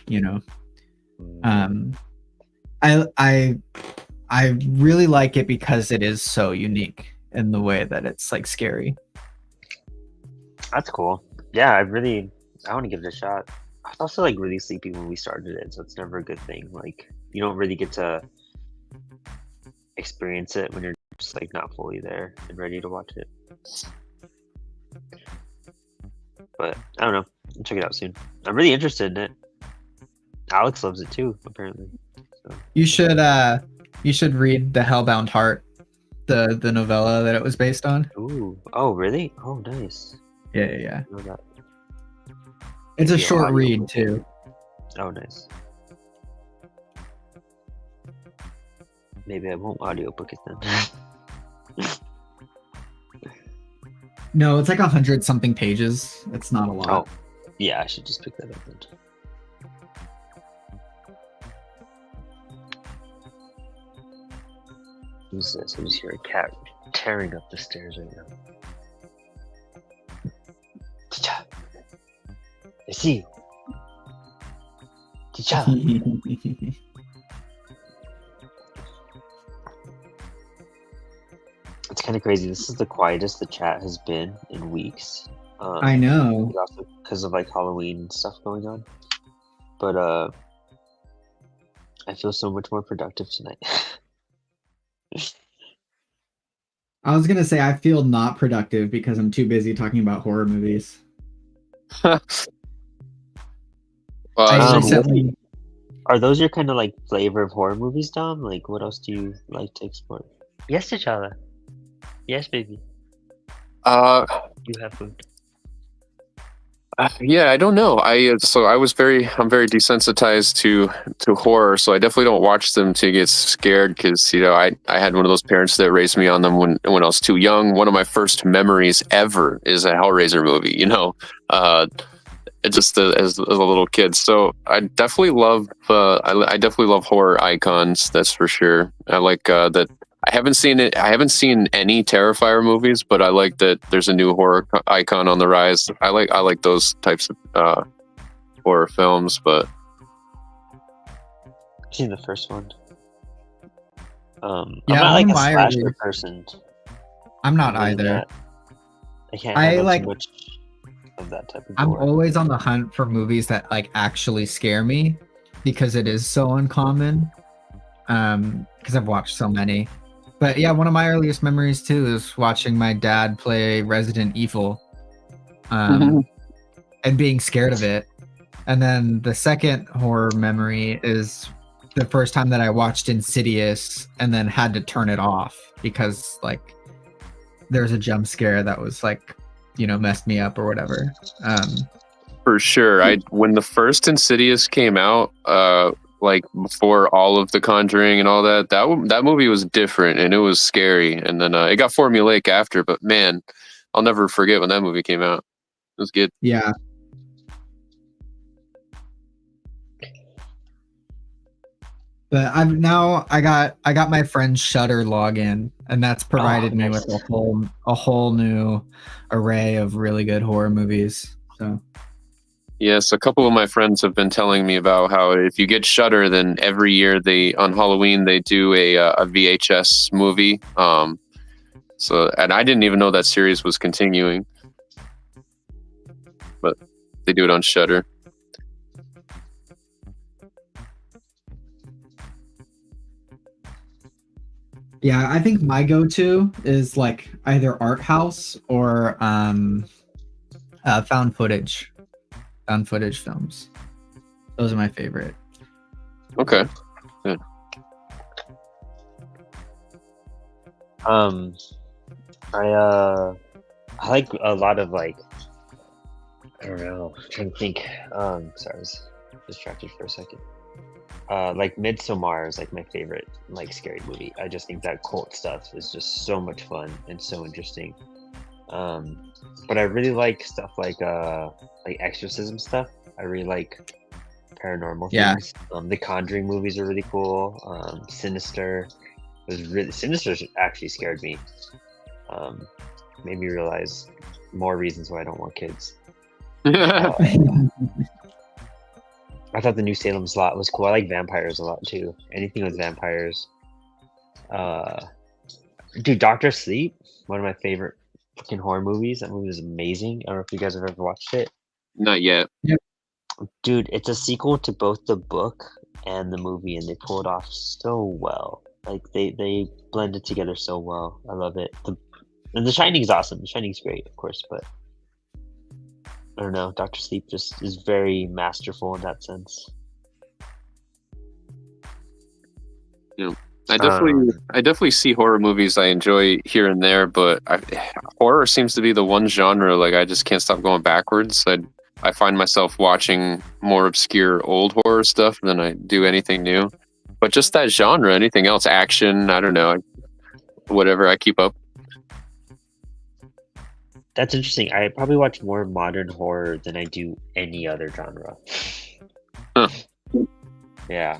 I really like it because it is so unique in the way that it's like scary. That's cool. Yeah, I want to give it a shot. I was also really sleepy when we started it, so it's never a good thing. Like you don't really get to experience it when you're just not fully there and ready to watch it. But I don't know. I'll check it out soon. I'm really interested in it. Alex loves it too, apparently. So. You should read The Hellbound Heart, the novella that it was based on. Ooh. Oh, really? Oh, nice. Yeah. I know that. It's a Yeah, short audio read book. too. Oh, nice. Maybe I won't audiobook it then. No, it's like 100 something pages. It's not a lot. Oh, yeah, I should just pick that up then. Who's this? I just hear a cat tearing up the stairs right now. T'Challa. I see you. T'Challa. It's kind of crazy. This is the quietest the chat has been in weeks. I know. Also because of Halloween stuff going on. But I feel so much more productive tonight. I was gonna say I feel not productive because I'm too busy talking about horror movies. I recently, Are those your kind of flavor of horror movies, Dom? What else do you like to explore? Yes, T'Challa. Yes, baby. You have food. Yeah, I don't know. I'm very desensitized to horror, so I definitely don't watch them to get scared because I had one of those parents that raised me on them when I was too young. One of my first memories ever is a Hellraiser movie. Just as a little kid. So I definitely love I definitely love horror icons. That's for sure. I like that. I haven't seen any Terrifier movies, but I like that there's a new horror icon on the rise. I like those types of horror films, but seen the first one. Yeah, I'm not like one a of my slasher early- person. I'm not Really either. not. I can't I handle like. too much of that type of I'm gore. always on the hunt for movies that like actually scare me because it is so uncommon. Because I've watched so many. But yeah, one of my earliest memories too is watching my dad play Resident Evil, and being scared of it. And then the second horror memory is the first time that I watched Insidious and then had to turn it off because like there's a jump scare that was like, messed me up or whatever. For sure. When the first Insidious came out, like before all of The Conjuring and all that movie was different and it was scary. And then it got formulaic after, but man, I'll never forget when that movie came out. It was good. Yeah. But I got my friend's Shutter login, and that's provided me nice. with a whole new array of really good horror movies. So Yes, a couple of my friends have been telling me about how if you get Shudder, then every year on Halloween they do a VHS movie. And I didn't even know that series was continuing, but they do it on Shudder. yeah, I think my go-to is like either art house or found footage films. Those are my favorite. Okay. Yeah. I like a lot of like, I don't know, I'm trying to think. Sorry, I was distracted for a second. Like Midsommar is like my favorite like scary movie. I just think that cult stuff is just so much fun and so interesting. But I really like stuff like exorcism stuff. I really like paranormal Yeah. things. The Conjuring movies are really cool. Sinister Sinister actually scared me. Made me realize more reasons why I don't want kids. I thought the New Salem slot was cool. I like vampires a lot too. Anything with vampires. Dude, Doctor Sleep, one of my favorite fucking horror movies. That movie is amazing. I don't know if you guys have ever watched it. Not yet. Dude, it's a sequel to both the book and the movie, and they pull it off so well. Like they blend it together so well. I love it. And The Shining's awesome. The Shining's great, of course, but I don't know. Doctor Sleep just is very masterful in that sense. I definitely see horror movies I enjoy here and there, but horror seems to be the one genre like I just can't stop going backwards. I find myself watching more obscure old horror stuff than I do anything new. But just that genre, anything else, action, I don't know, whatever, I keep up. That's interesting. I probably watch more modern horror than I do any other genre. Huh. Yeah.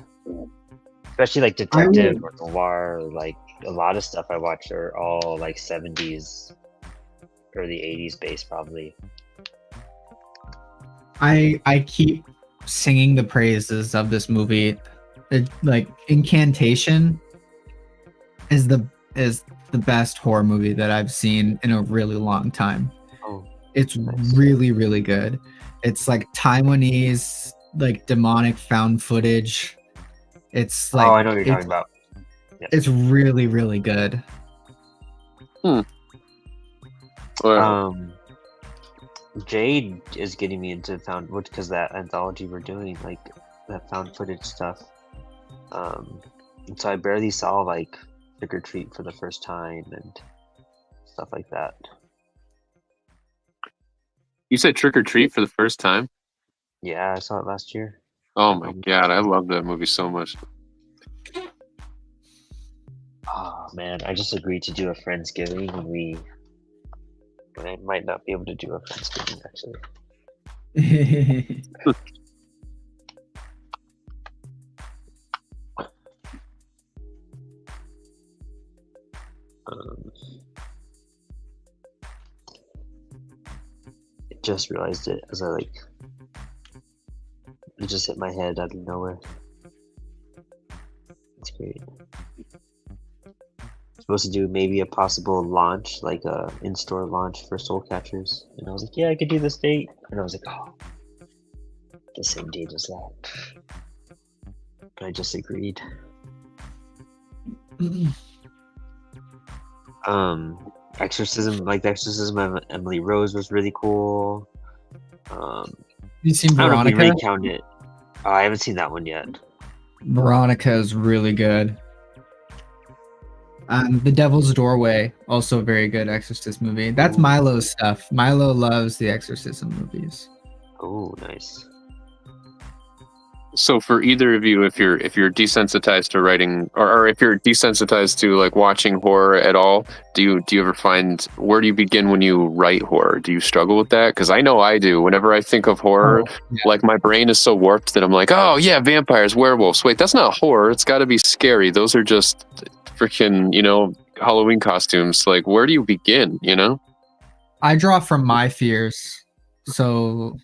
Especially like detective or noir, or like a lot of stuff I watch are all like 70s, early 80s based probably. I keep singing the praises of this movie. Like Incantation is the best horror movie that I've seen in a really long time. Oh, it's nice. really, really good. It's like Taiwanese, like demonic found footage. It's like, oh, I know what you're talking about. Yep. It's really, really good. Jade is getting me into found, because that anthology we're doing, like that found footage stuff. And so I barely saw like Trick or Treat for the first time and stuff like that. You said Trick or Treat for the first time? Yeah, I saw it last year. Oh my god, I love that movie so much. Oh man, I just agreed to do a Friendsgiving, and I might not be able to do a Friendsgiving actually. I just realized it as it just hit my head out of nowhere. That's great. Supposed to do maybe a possible launch, like a in-store launch for Soul Catchers, and I was like, yeah, I could do this date, and I was like, oh, the same date as that. But I just agreed. Exorcism, like the Exorcism of Emily Rose was really cool. You seen I don't know if we Veronica? recount it. I haven't seen that one yet. Veronica is really good. The Devil's Doorway, also a very good Exorcist movie. That's Ooh. Milo's stuff. Milo loves the Exorcism movies. Oh, nice. So for either of you, if you're desensitized to writing, or if you're desensitized to like watching horror at all, do you ever find, where do you begin when you write horror? Do you struggle with that? Because I know I do. Whenever I think of horror, like my brain is so warped that I'm like, oh yeah, vampires, werewolves. Wait, that's not horror. It's got to be scary. Those are just freaking, Halloween costumes. Like, where do you begin? I draw from my fears, so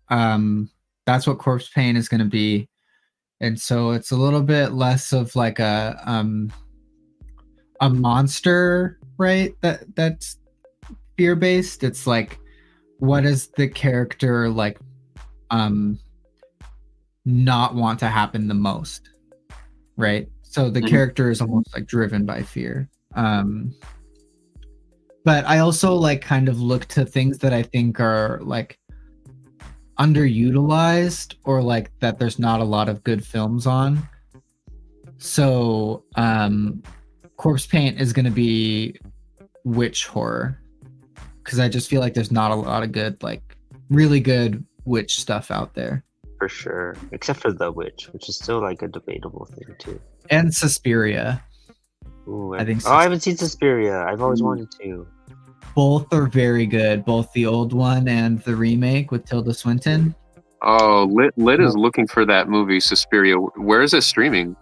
that's what Corpse Paint is going to be, and so it's a little bit less of like a monster, right? That's fear based. It's like, what does the character like not want to happen the most, right? So the character is almost like driven by fear. But I also like kind of look to things that I think are like underutilized, or like that there's not a lot of good films on. So Corpse Paint is going to be witch horror, because I just feel like there's not a lot of good, like really good witch stuff out there. For sure, except for The Witch, which is still like a debatable thing too. And Suspiria. Ooh, I think I haven't seen Suspiria. I've always wanted to. Both are very good, both the old one and the remake with Tilda Swinton. Oh, Lit is looking for that movie, Suspiria. Where is it streaming?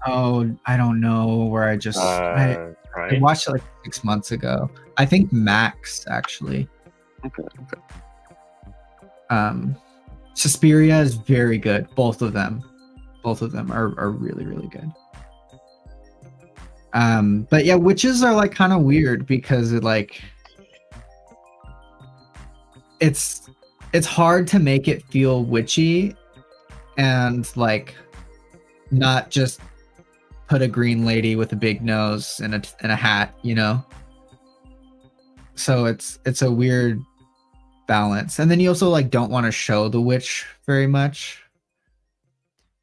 Oh, I don't know where I just I watched it like 6 months ago. I think Max, actually. Okay. Suspiria is very good. Both of them are really, really good. But yeah, witches are like kind of weird because it like it's hard to make it feel witchy and like not just put a green lady with a big nose and a hat, So it's a weird balance. And then you also like don't want to show the witch very much.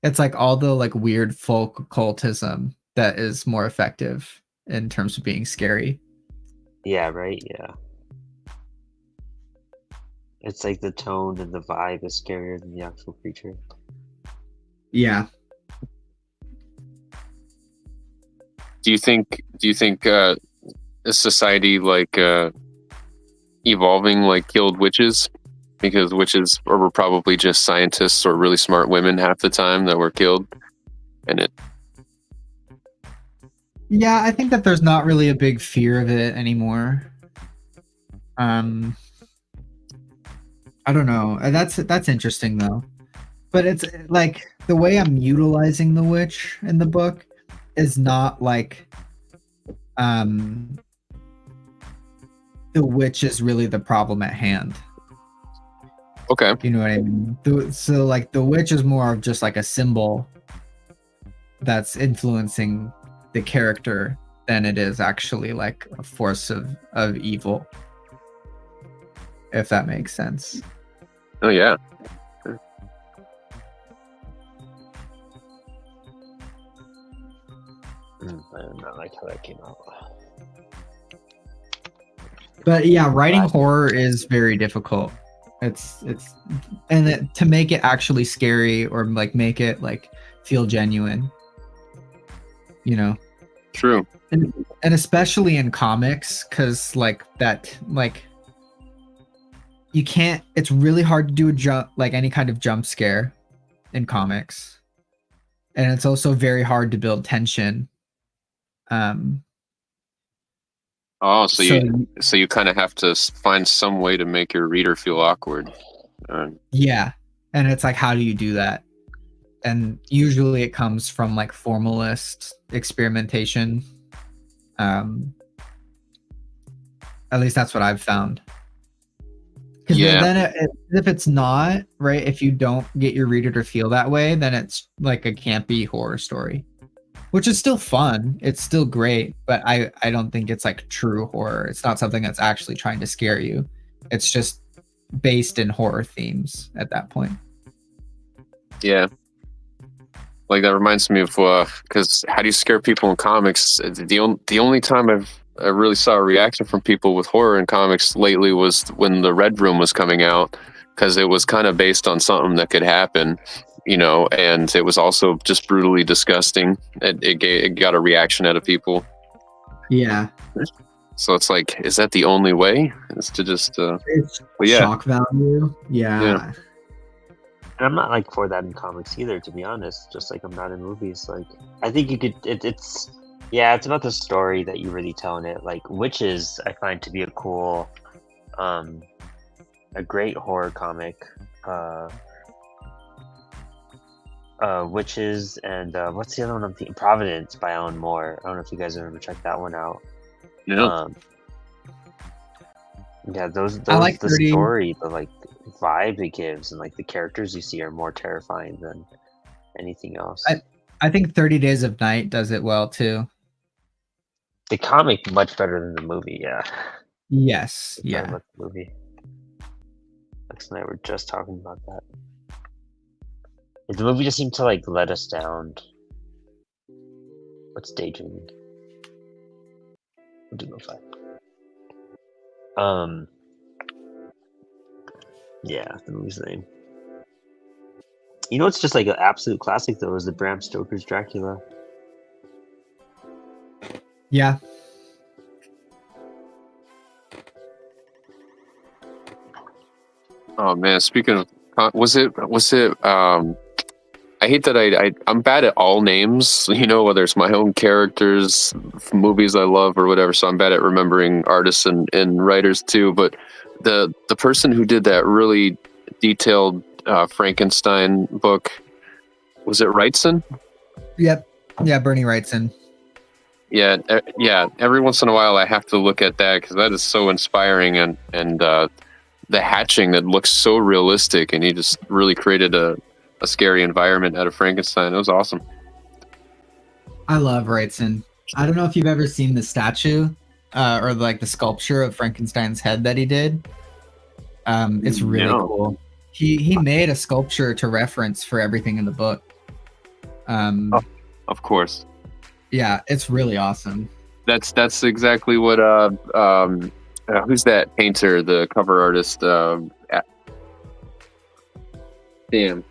It's like all the like weird folk occultism that is more effective in terms of being scary. Yeah, right? Yeah. It's like the tone and the vibe is scarier than the actual creature. Yeah. Do you think a society like evolving like killed witches? Because witches were probably just scientists or really smart women half the time that were killed. Yeah, I think that there's not really a big fear of it anymore. I don't know. That's interesting though. But it's like the way I'm utilizing the witch in the book is not like the witch is really the problem at hand. Okay. You know what I mean? So like the witch is more of just like a symbol that's influencing the character than it is actually like a force of evil. If that makes sense. Oh yeah. I do not like how that came out. But yeah, writing horror is very difficult. To make it actually scary or like make it like feel genuine. True. And especially in comics, because like that, like you can't. It's really hard to do a jump, like any kind of jump scare, in comics, and it's also very hard to build tension. So you kind of have to find some way to make your reader feel awkward. Yeah, and it's like, how do you do that? and usually it comes from like formalist experimentation. At least that's what I've found. Because Yeah. then if it's not, right, if you don't get your reader to feel that way, then it's like a campy horror story, which is still fun. It's still great, but I don't think it's like true horror. It's not something that's actually trying to scare you. It's just based in horror themes at that point. Yeah. Like that reminds me of because how do you scare people in comics? The only time I really saw a reaction from people with horror in comics lately was when the Red Room was coming out, because it was kind of based on something that could happen, you know, and it was also just brutally disgusting. It got a reaction out of people. Yeah. So it's like, is that the only way? Is to just It's shock value. Yeah. And I'm not like for that in comics either, to be honest. Just like I'm not in movies. Like I think you could. It's about the story that you really tell in it. Like Witches, I find to be a cool, a great horror comic. Witches and what's the other one I'm thinking? Providence by Alan Moore. I don't know if you guys have ever checked that one out. Yeah. Those I like the 30... story, the like vibe it gives, and like the characters you see are more terrifying than anything else. I think 30 Days of Night does it well too. The comic much better than the movie, yeah. Yes, yeah. About the movie. Lex and I were just talking about that. The movie just seemed to like let us down. What's daydreaming? We'll do no five. Yeah, the movie's name. You know, it's just like an absolute classic though, is the Bram Stoker's Dracula. Yeah. Oh man, speaking of, was it? I hate that I'm bad at all names, you know, whether it's my own characters, movies I love, or whatever. So I'm bad at remembering artists and writers too. But the person who did that really detailed Frankenstein book, was it Wrightson? Yep. Yeah, Bernie Wrightson. Yeah. Every once in a while, I have to look at that because that is so inspiring, and the hatching that looks so realistic, and he just really created a scary environment out of Frankenstein. It was awesome. I love Wrightson. I don't know if you've ever seen the statue or like the sculpture of Frankenstein's head that he did. It's really cool. He made a sculpture to reference for everything in the book. Of course. Yeah, it's really awesome. That's exactly what who's that painter, the cover artist? Damn.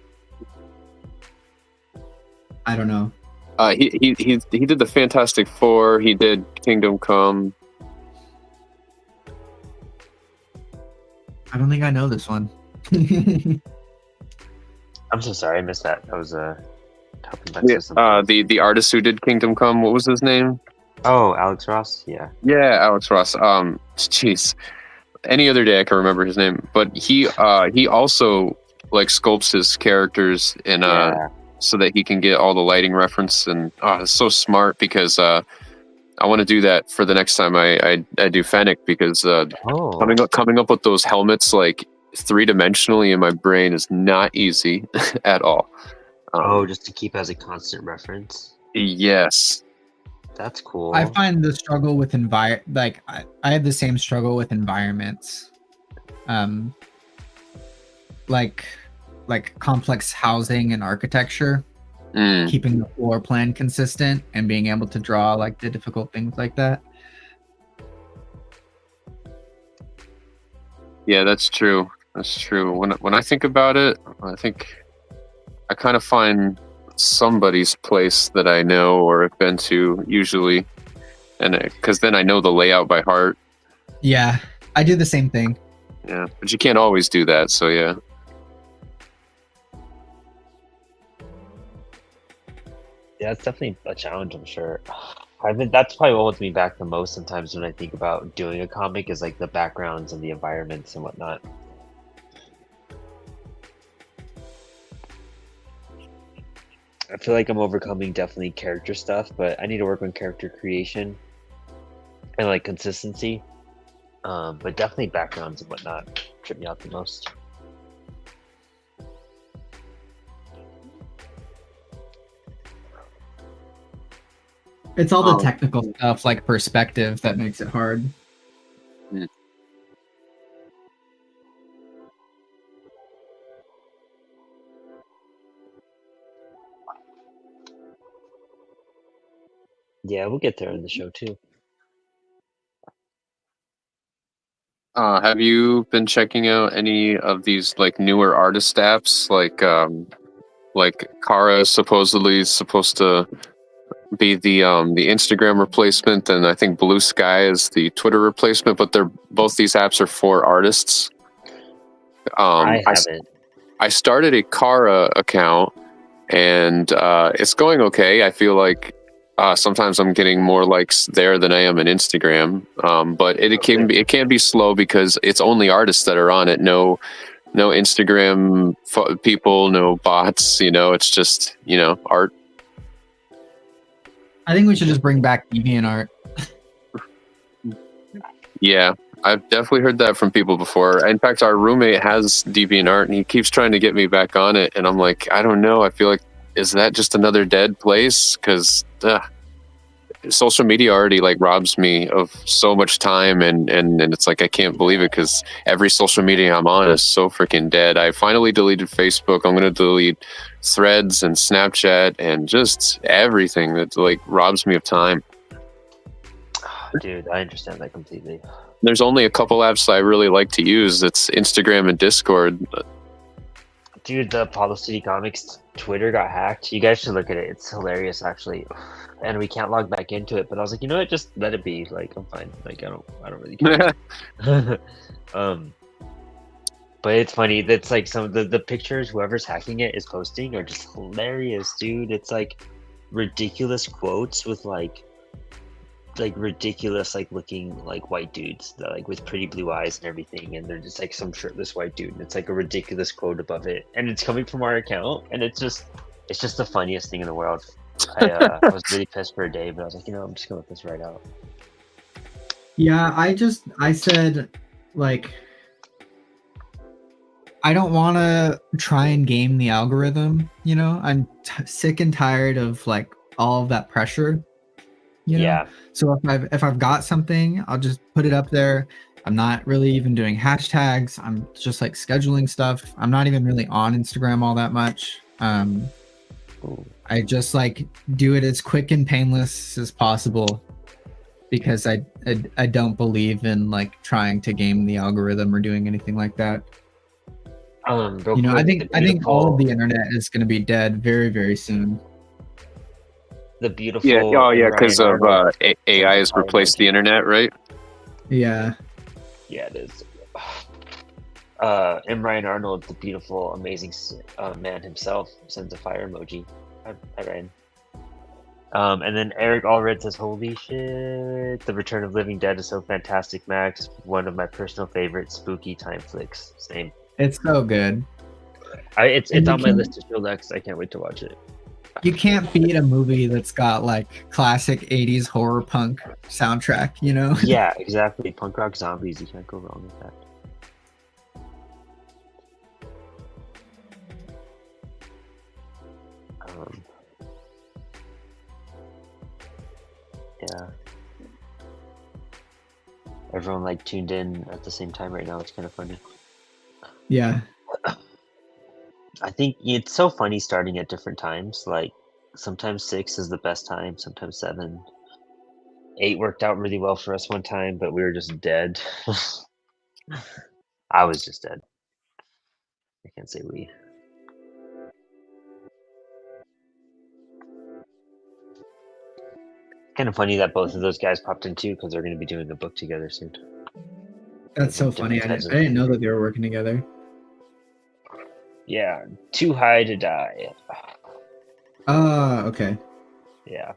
I don't know. He did the Fantastic Four. He did Kingdom Come. I don't think I know this one. I'm so sorry, I missed that. That was the artist who did Kingdom Come. What was his name? Oh, Alex Ross. Yeah. Yeah, Alex Ross. Jeez. Any other day I can remember his name, but he also like sculpts his characters in so that he can get all the lighting reference, and it's so smart because I want to do that for the next time I do Fennec, because coming up with those helmets like 3-dimensionally in my brain is not easy at all. Just to keep as a constant reference. Yes. That's cool. I find the struggle with I have the same struggle with environments. Like complex housing and architecture, keeping the floor plan consistent and being able to draw like the difficult things like that. Yeah, that's true. That's true. When I think about it, I think I kind of find somebody's place that I know or have been to usually, and because then I know the layout by heart. Yeah, I do the same thing. Yeah, but you can't always do that, so yeah. Yeah, it's definitely a challenge, I'm sure. I think that's probably what holds me back the most sometimes when I think about doing a comic, is like the backgrounds and the environments and whatnot. I feel like I'm overcoming definitely character stuff, but I need to work on character creation and like consistency. But definitely backgrounds and whatnot trip me out the most. It's all the technical stuff, like perspective, that makes it hard. Yeah, we'll get there in the show too. Have you been checking out any of these like newer artist apps? Like Kara is supposedly supposed to be the Instagram replacement, and I think Blue Sky is the Twitter replacement. But they're both these apps are for artists. I haven't. I started a Kara account, and it's going okay. I feel like sometimes I'm getting more likes there than I am on Instagram. But it can be slow because it's only artists that are on it. No Instagram people, no bots. It's just art. I think we should just bring back DeviantArt. Yeah, I've definitely heard that from people before. In fact, our roommate has DeviantArt, and he keeps trying to get me back on it. And I'm like, I don't know. I feel like, is that just another dead place? Because social media already like robs me of so much time, and it's like I can't believe it because every social media I'm on is so freaking dead. I finally deleted Facebook. I'm gonna delete Threads and Snapchat and just everything that like robs me of time. Dude, I understand that completely. There's only a couple apps I really like to use. It's Instagram and Discord. Dude, the Apollo City Comics Twitter got hacked. You guys should look at it. It's hilarious, actually. And we can't log back into it. But I was like, you know what? Just let it be. Like, I'm fine. Like, I don't really care. But it's funny. That's like some of the pictures whoever's hacking it is posting are just hilarious, dude. It's like ridiculous quotes with like ridiculous like looking like white dudes that, like with pretty blue eyes and everything, and they're just like some shirtless white dude, and it's like a ridiculous quote above it, and it's coming from our account, and it's just the funniest thing in the world. I was really pissed for a day, but I was like, I'm just gonna let this right out. Yeah, I said, like, I don't want to try and game the algorithm. I'm sick and tired of like all of that pressure. Yeah. So if I've got something, I'll just put it up there. I'm not really even doing hashtags. I'm just like scheduling stuff. I'm not even really on Instagram all that much. I just like do it as quick and painless as possible because I don't believe in like trying to game the algorithm or doing anything like that. I think all of the internet is going to be dead very, very soon. The beautiful because of AI has replaced the internet, right? Yeah it is. And Ryan Arnold, the beautiful amazing man himself, sends a fire emoji. Hi Ryan. And then Eric Allred says, holy shit, The Return of Living Dead is so fantastic, Max. One of my personal favorite spooky time flicks. Same. It's so good. It's on my list to show next. I can't wait to watch it. You can't beat a movie that's got like classic 80s horror punk soundtrack, Yeah, exactly. Punk rock zombies. You can't go wrong with that. Yeah. Everyone like tuned in at the same time right now. It's kind of funny. Yeah. I think it's so funny starting at different times. Like sometimes 6 is the best time, sometimes 7. 8 worked out really well for us one time, but we were just dead. I was just dead. I can't say we. Kind of funny that both of those guys popped in too, because they're going to be doing a book together soon. That's so funny. I didn't know that they were working together. Yeah, Too High to Die. Okay. Yeah.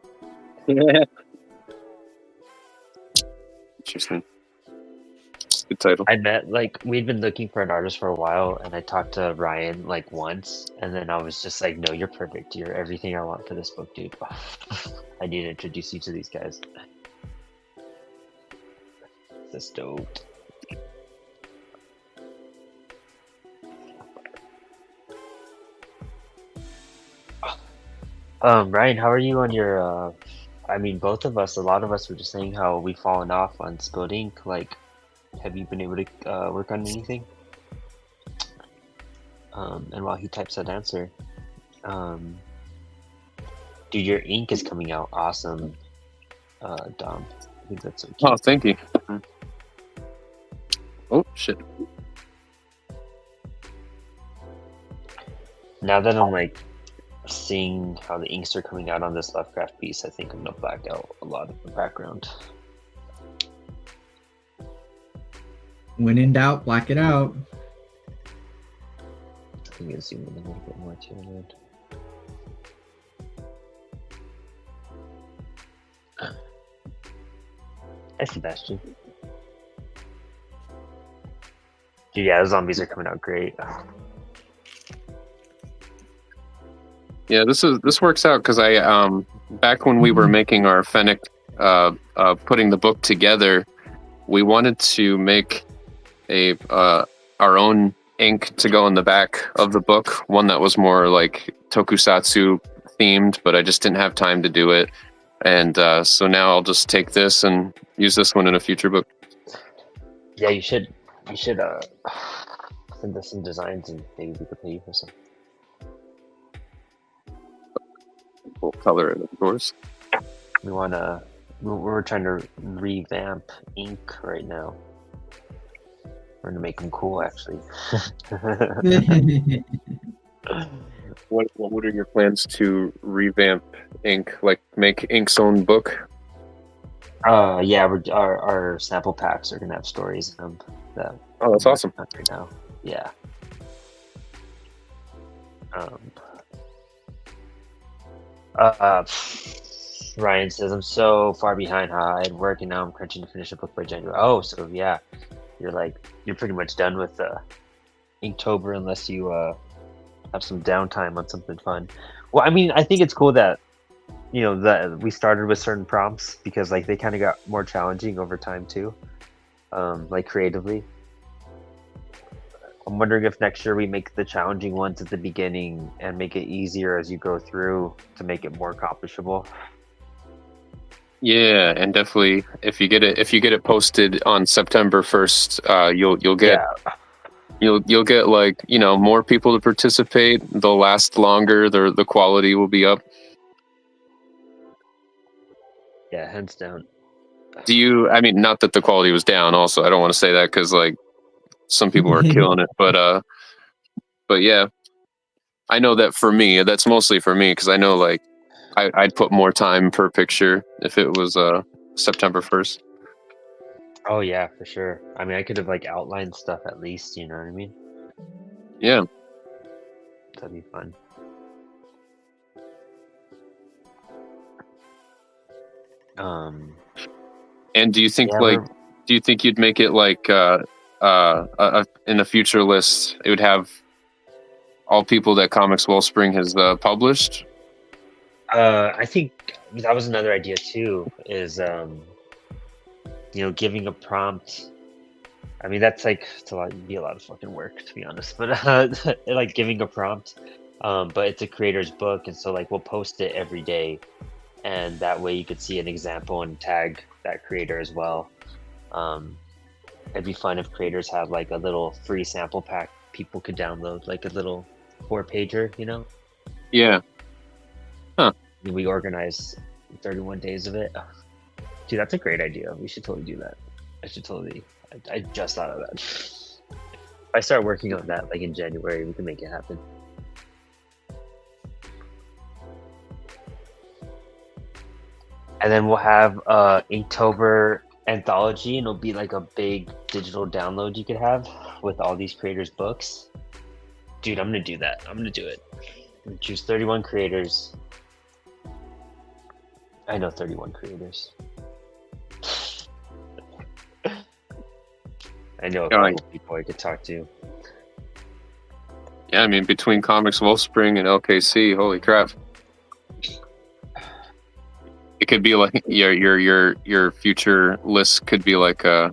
Interesting. Good title. I met like we'd been looking for an artist for a while, and I talked to Ryan like once, and then I was just like, "No, you're perfect. You're everything I want for this book, dude." I need to introduce you to these guys. This is dope. Ryan, how are you on your? I mean, both of us. A lot of us were just saying how we've fallen off on Spilled Ink. Like, have you been able to work on anything? And while he types that answer, dude, your ink is coming out awesome, Dom. I think that's so cute. Oh, thank you. Oh shit. Now that I'm like seeing how the inks are coming out on this Lovecraft piece, I think I'm gonna black out a lot of the background. When in doubt, black it out. I'm gonna zoom in a little bit more too. Man. Hi, Sebastian. Dude, yeah, the zombies are coming out great. Yeah, this works out because I back when we were making our Fennec putting the book together, we wanted to make a our own ink to go in the back of the book, one that was more like tokusatsu themed, but I just didn't have time to do it. And so now I'll just take this and use this one in a future book. Yeah, you should send us some designs and maybe we could pay you for some. We'll color it, of course. We're trying to revamp ink right now. We're gonna make them cool, actually. What are your plans to revamp ink? Like make Ink's own book? Yeah, our sample packs are gonna have stories in them. Oh, that's awesome. Right now, yeah. Ryan says, "I'm so far behind. I had work and now I'm crunching to finish a book by January." Oh, so yeah, you're pretty much done with Inktober unless you have some downtime on something fun. Well, I mean, I think it's cool that that we started with certain prompts because like they kind of got more challenging over time too, like creatively. I'm wondering if next year we make the challenging ones at the beginning and make it easier as you go through to make it more accomplishable. Yeah, and definitely if you get it posted on September 1st, you'll get you'll get like more people to participate. They'll last longer. The quality will be up. Yeah, hands down. I mean, not that the quality was down. Also, I don't want to say that because like some people are killing it, but yeah, I know that for me, that's mostly for me because I know like I'd put more time per picture if it was September 1st. Oh yeah, for sure. I mean, I could have like outlined stuff at least. You know what I mean? Yeah. That'd be fun. And do you think Yeah, do you think you'd make it like in a future list? It would have all people that Comics Wellspring has published. I think that was another idea too. Is giving a prompt. I mean, that's like it'd be a lot of fucking work to be honest. But like giving a prompt, but it's a creator's book, and so like we'll post it every day, and that way you could see an example and tag that creator as well. It'd be fun if creators have like a little free sample pack people could download, like a little 4-pager, Yeah. Huh. We organize 31 days of it. Dude, that's a great idea. We should totally do that. I just thought of that. If I start working on that like in January, we can make it happen. And then we'll have Inktober anthology, and it'll be like a big digital download you could have with all these creators' books. Dude, I'm gonna do that. I'm gonna do it. I'm gonna choose 31 creators. I know 31 creators. I know a Yeah, couple people I could talk to. Yeah, I mean, between Comics Wolfspring and LKC, holy crap! It could be like your future list could be like I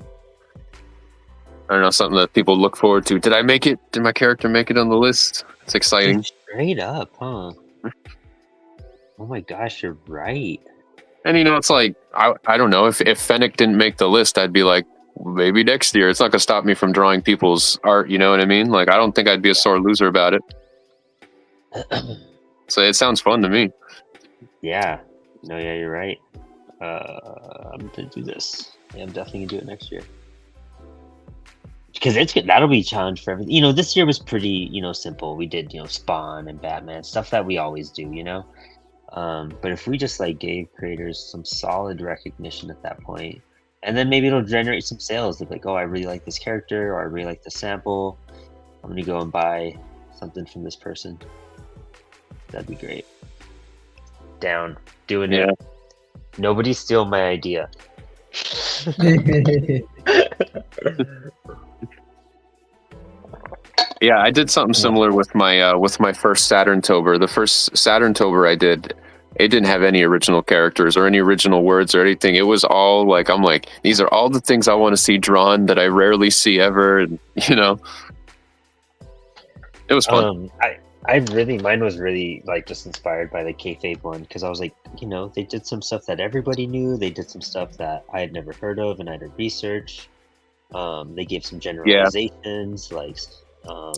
don't know, something that people look forward to. Did I make it? Did my character make it on the list? It's exciting. Dude, straight up, huh? Oh my gosh, you're right. And it's like I don't know, if Fennec didn't make the list, I'd be like, maybe next year. It's not gonna stop me from drawing people's art. You know what I mean? Like, I don't think I'd be a sore loser about it. So it sounds fun to me. Yeah. No, yeah, you're right. I'm gonna do this. Yeah, I'm definitely gonna do it next year. Because that'll be a challenge for everything. This year was pretty, simple. We did, Spawn and Batman, stuff that we always do, But if we just like gave creators some solid recognition at that point, and then maybe it'll generate some sales. They'll be like, oh, I really like this character, or I really like the sample. I'm gonna go and buy something from this person. That'd be great. Down. Doing it. Nobody steal my idea. Yeah, I did something similar with my first Saturn-tober. The first Saturn-tober I did, it didn't have any original characters or any original words or anything. It was all like, I'm like, these are all the things I want to see drawn that I rarely see ever. And, it was fun. Mine was really like just inspired by the kayfabe one, because I was like, they did some stuff that everybody knew. They did some stuff that I had never heard of, and I did research. They gave some generalizations, like, I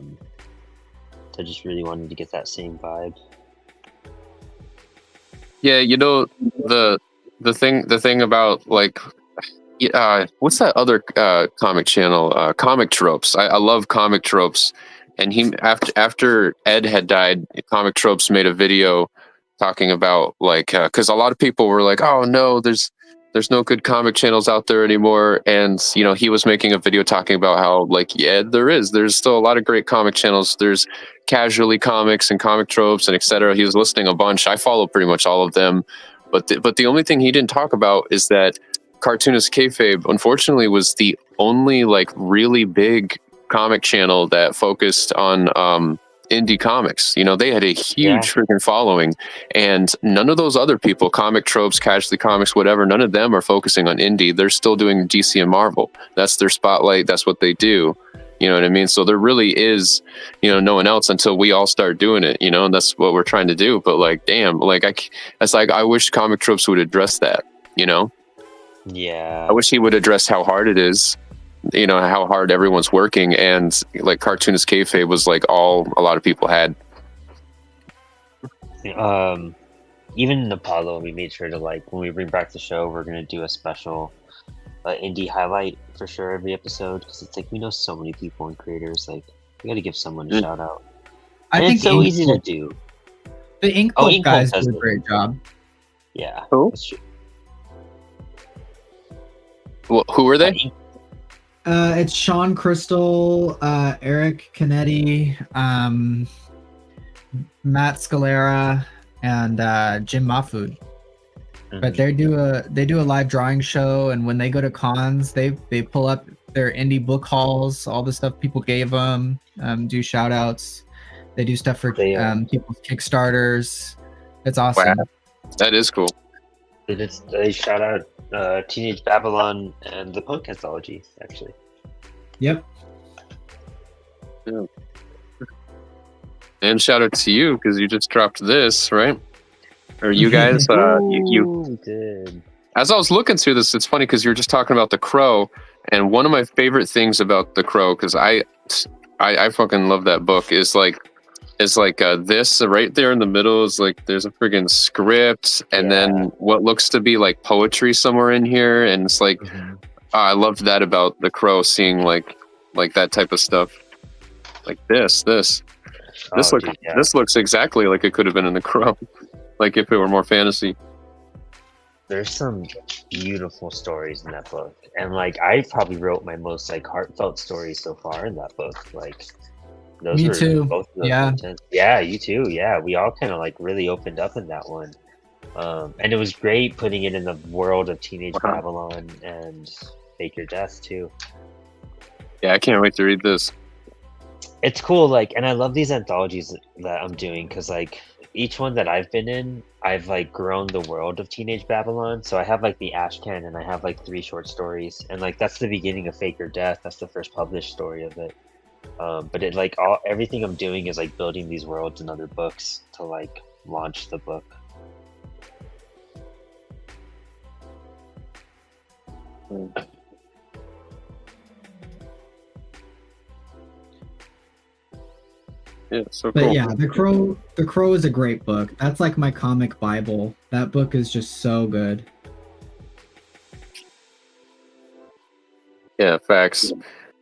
just really wanted to get that same vibe. Yeah, the thing about like, what's that other comic channel? Comic Tropes. I love Comic Tropes. And he after Ed had died, Comic Tropes made a video talking about like, because a lot of people were like, oh no, there's no good comic channels out there anymore. And he was making a video talking about how, like, yeah, there's still a lot of great comic channels. There's Casually Comics and Comic Tropes and etc. He was listing a bunch. I follow pretty much all of them, but the only thing he didn't talk about is that Cartoonist Kayfabe, unfortunately, was the only like really big comic channel that focused on indie comics. They had a huge freaking following, and none of those other people, Comic Tropes, Casually Comics, whatever, none of them are focusing on indie. They're still doing DC and Marvel. That's their spotlight. That's what they do. You know what I mean? So there really is, no one else until we all start doing it, and that's what we're trying to do. But like, damn, like I wish Comic Tropes would address that, Yeah. I wish he would address how hard it is, how hard everyone's working, and like Cartoonist Kayfabe was like all a lot of people had. Even in Apollo, we made sure to, like, when we bring back the show, we're gonna do a special indie highlight for sure every episode, because it's like we know so many people and creators, like we got to give someone a shout out. I think it's so easy to do. The Ink Pulp guys do a great job. Yeah. Who? That's true. Well, who are they? It's Sean Crystal, Eric Canetti, Matt Scalera, and Jim Mahfood. But they do a live drawing show, and when they go to cons, they pull up their indie book hauls, all the stuff people gave them, do shout outs. They do stuff for people's Kickstarters. It's awesome. Wow. That is cool. They shout out Teenage Babylon and the Punk Anthology, actually. Yep. Yeah. And shout out to you, because you just dropped this, right? Or you guys, you did. As I was looking through this, it's funny because you were just talking about The Crow, and one of my favorite things about The Crow, because I fucking love that book, is like this right there in the middle is like there's a friggin' script, and then what looks to be like poetry somewhere in here, and it's like I loved that about The Crow, seeing like that type of stuff, like this looks exactly like it could have been in The Crow. Like if it were more fantasy. There's some beautiful stories in that book, and like I probably wrote my most like heartfelt stories so far in that book. Like those Me were too. Both of those intense. Yeah, you too. Yeah, we all kind of like really opened up in that one, and it was great putting it in the world of Teenage Babylon and Fake Your Death too. Yeah, I can't wait to read this. It's cool, like, and I love these anthologies that I'm doing because, like, each one that I've been in, I've like grown the world of Teenage Babylon. So I have like the Ashcan, and I have like 3 short stories, and like that's the beginning of Fake or Death. That's the first published story of it. But it like everything I'm doing is like building these worlds and other books to like launch the book. Yeah, so But cool. yeah, The Crow is a great book. That's like my comic Bible. That book is just so good. Yeah, facts.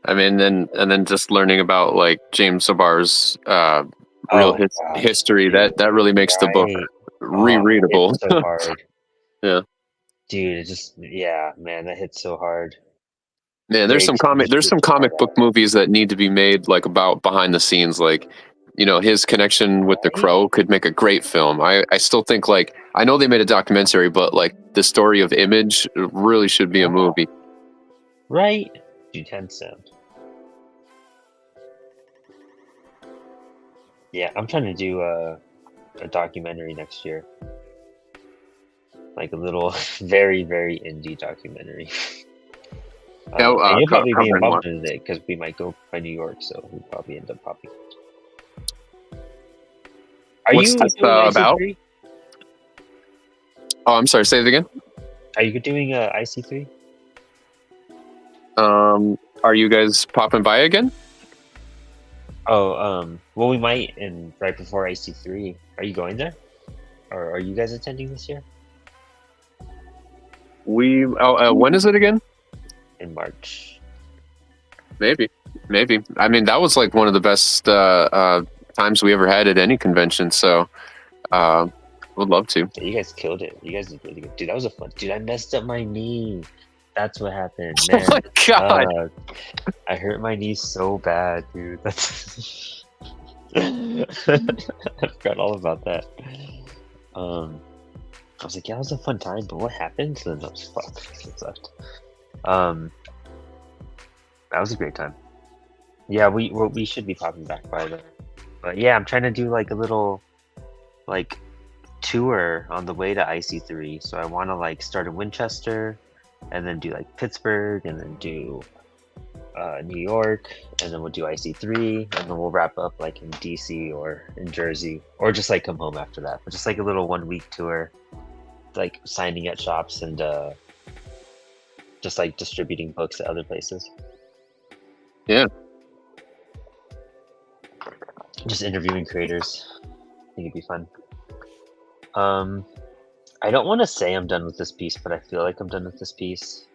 I mean, then just learning about like James Sabar's real God, history, dude. that really makes the book Right. rereadable. It's so hard. Yeah. Dude, it just, yeah, man, that hits so hard. Man, there's some comic book movies that need to be made like about behind the scenes, like his connection with the Crow could make a great film. I still think like I know they made a documentary, but like the story of Image really should be a movie. Right? Dude, 10 sound. Yeah, I'm trying to do a documentary next year. Like a little, very, very indie documentary. And you'll probably be involved in it because we might go by New York, so we'll probably end up popping. What's you this doing about? IC3? Oh, I'm sorry. Say it again. Are you doing IC3? Are you guys popping by again? Oh, well, we might right before IC3. Are you going there? Or are you guys attending this year? When is it again? In March. Maybe. I mean, that was like one of the best times we ever had at any convention. So, would love to. Yeah, you guys killed it. You guys did really good. Dude, that was a fun. Dude, I messed up my knee. That's what happened. Oh Man, my god! I hurt my knee so bad, dude. That's. I forgot all about that. I was like, yeah, it was a fun time, but what happened? So then I was fucked. It sucked. That was a great time. Yeah, we should be popping back by then. But yeah, I'm trying to do like a little like tour on the way to IC3. So I want to like start in Winchester, and then do like Pittsburgh, and then do New York, and then we'll do IC3, and then we'll wrap up like in DC or in Jersey, or just like come home after that. But just like a little 1-week tour, like signing at shops and just like distributing books at other places. Yeah. Just interviewing creators. I think it'd be fun. I don't want to say I'm done with this piece, but I feel like I'm done with this piece.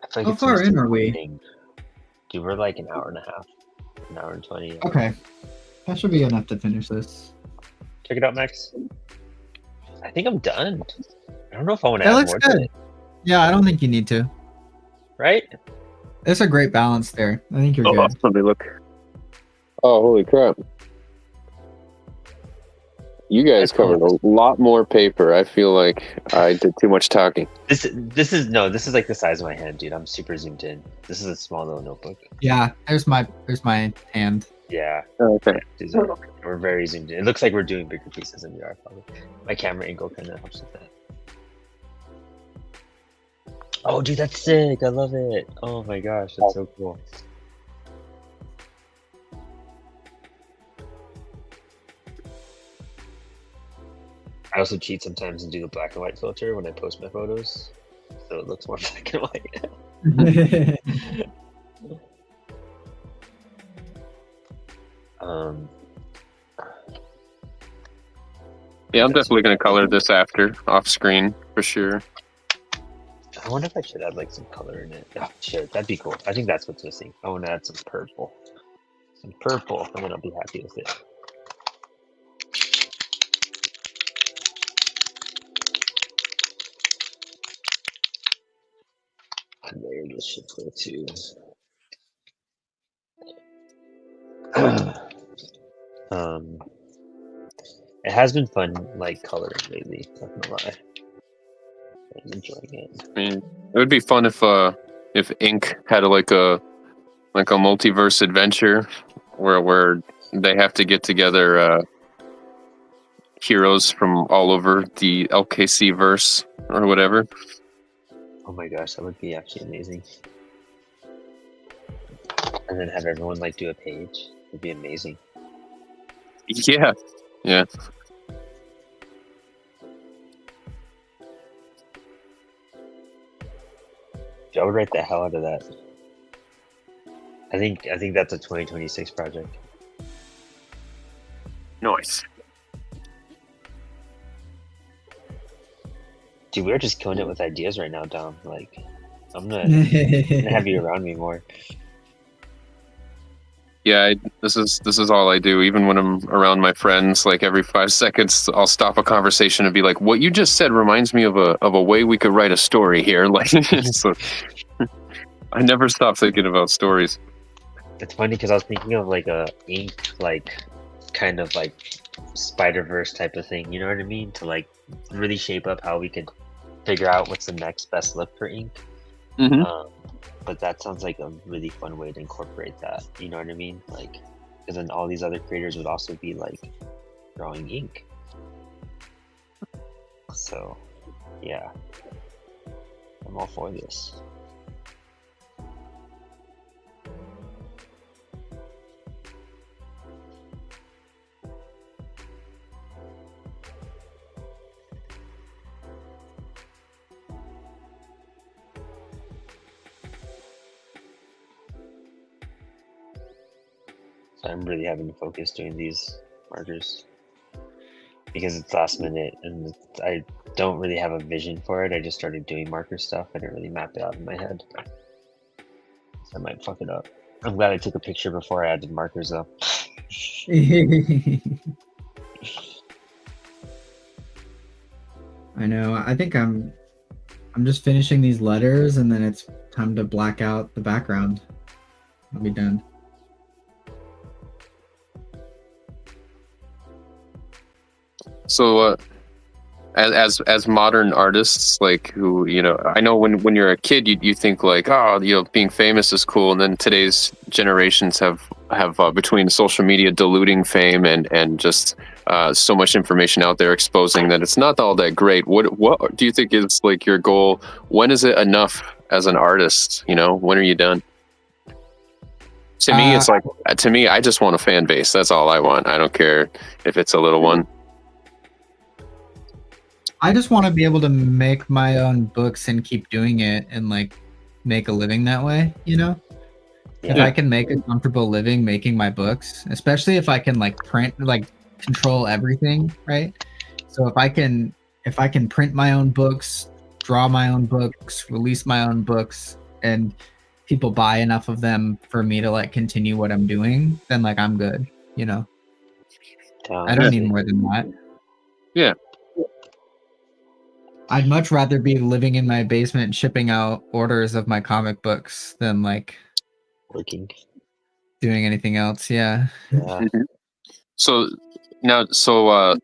I feel like How far in are we? Dude, we're like an hour and a half. An hour and 20. Okay. That should be enough to finish this. Check it out, Max. I think I'm done. I don't know if I want to That add looks more good. to it. Yeah, I don't think you need to. Right? There's a great balance there. I think you're Oh, good. let me look. Oh, holy crap. You guys covered a lot more paper. I feel like I did too much talking. This is like the size of my hand, dude. I'm super zoomed in. This is a small little notebook. Yeah, there's my hand. Yeah. Okay. We're very zoomed in. It looks like we're doing bigger pieces than we are, probably. My camera angle kind of helps with that. Oh, dude, that's sick. I love it. Oh my gosh, that's so cool. I also cheat sometimes and do the black and white filter when I post my photos, so it looks more black and white. Yeah, I'm definitely going to color this after, off screen, for sure. I wonder if I should add like some color in it. Oh, shit, that'd be cool. I think that's what's missing. I want to add some purple. Some purple, and then I'll be happy with it. And there this should go too. It has been fun, like coloring lately. Not gonna lie, I'm enjoying it. I mean, it would be fun if if Ink had like a multiverse adventure where they have to get together heroes from all over the LKC verse or whatever. Oh my gosh, that would be actually amazing. And then have everyone like do a page. It'd be amazing. Yeah. Yeah. I would write the hell out of that. I think that's a 2026 project. Nice. Dude, we're just killing it with ideas right now, Dom. Like, I'm gonna have you around me more. Yeah, this is all I do. Even when I'm around my friends, like every 5 seconds, I'll stop a conversation and be like, "What you just said reminds me of a way we could write a story here." Like, so, I never stop thinking about stories. It's funny because I was thinking of like a ink, like kind of like Spider-Verse type of thing. You know what I mean? To like really shape up how we could figure out what's the next best look for ink. Mm-hmm. But that sounds like a really fun way to incorporate that. You know what I mean? Like, because then all these other creators would also be like drawing ink. So, yeah, I'm all for this. I'm really having to focus doing these markers because it's last minute and I don't really have a vision for it. I just started doing marker stuff. I didn't really map it out in my head. So I might fuck it up. I'm glad I took a picture before I added markers though. I know. I think I'm just finishing these letters and then it's time to black out the background. I'll be done. So, as modern artists, like who, I know when you're a kid, you think like, oh, being famous is cool, and then today's generations have between social media diluting fame and just so much information out there exposing that it's not all that great. What do you think is like your goal? When is it enough as an artist? When are you done? To me, it's like I just want a fan base. That's all I want. I don't care if it's a little one. I just want to be able to make my own books and keep doing it and like make a living that way, Yeah. If I can make a comfortable living making my books, especially if I can like print, like control everything, right? So if I can print my own books, draw my own books, release my own books, and people buy enough of them for me to like continue what I'm doing, then like I'm good, I don't need more than that. Yeah. I'd much rather be living in my basement shipping out orders of my comic books than like Working. doing anything else. Yeah. So now, so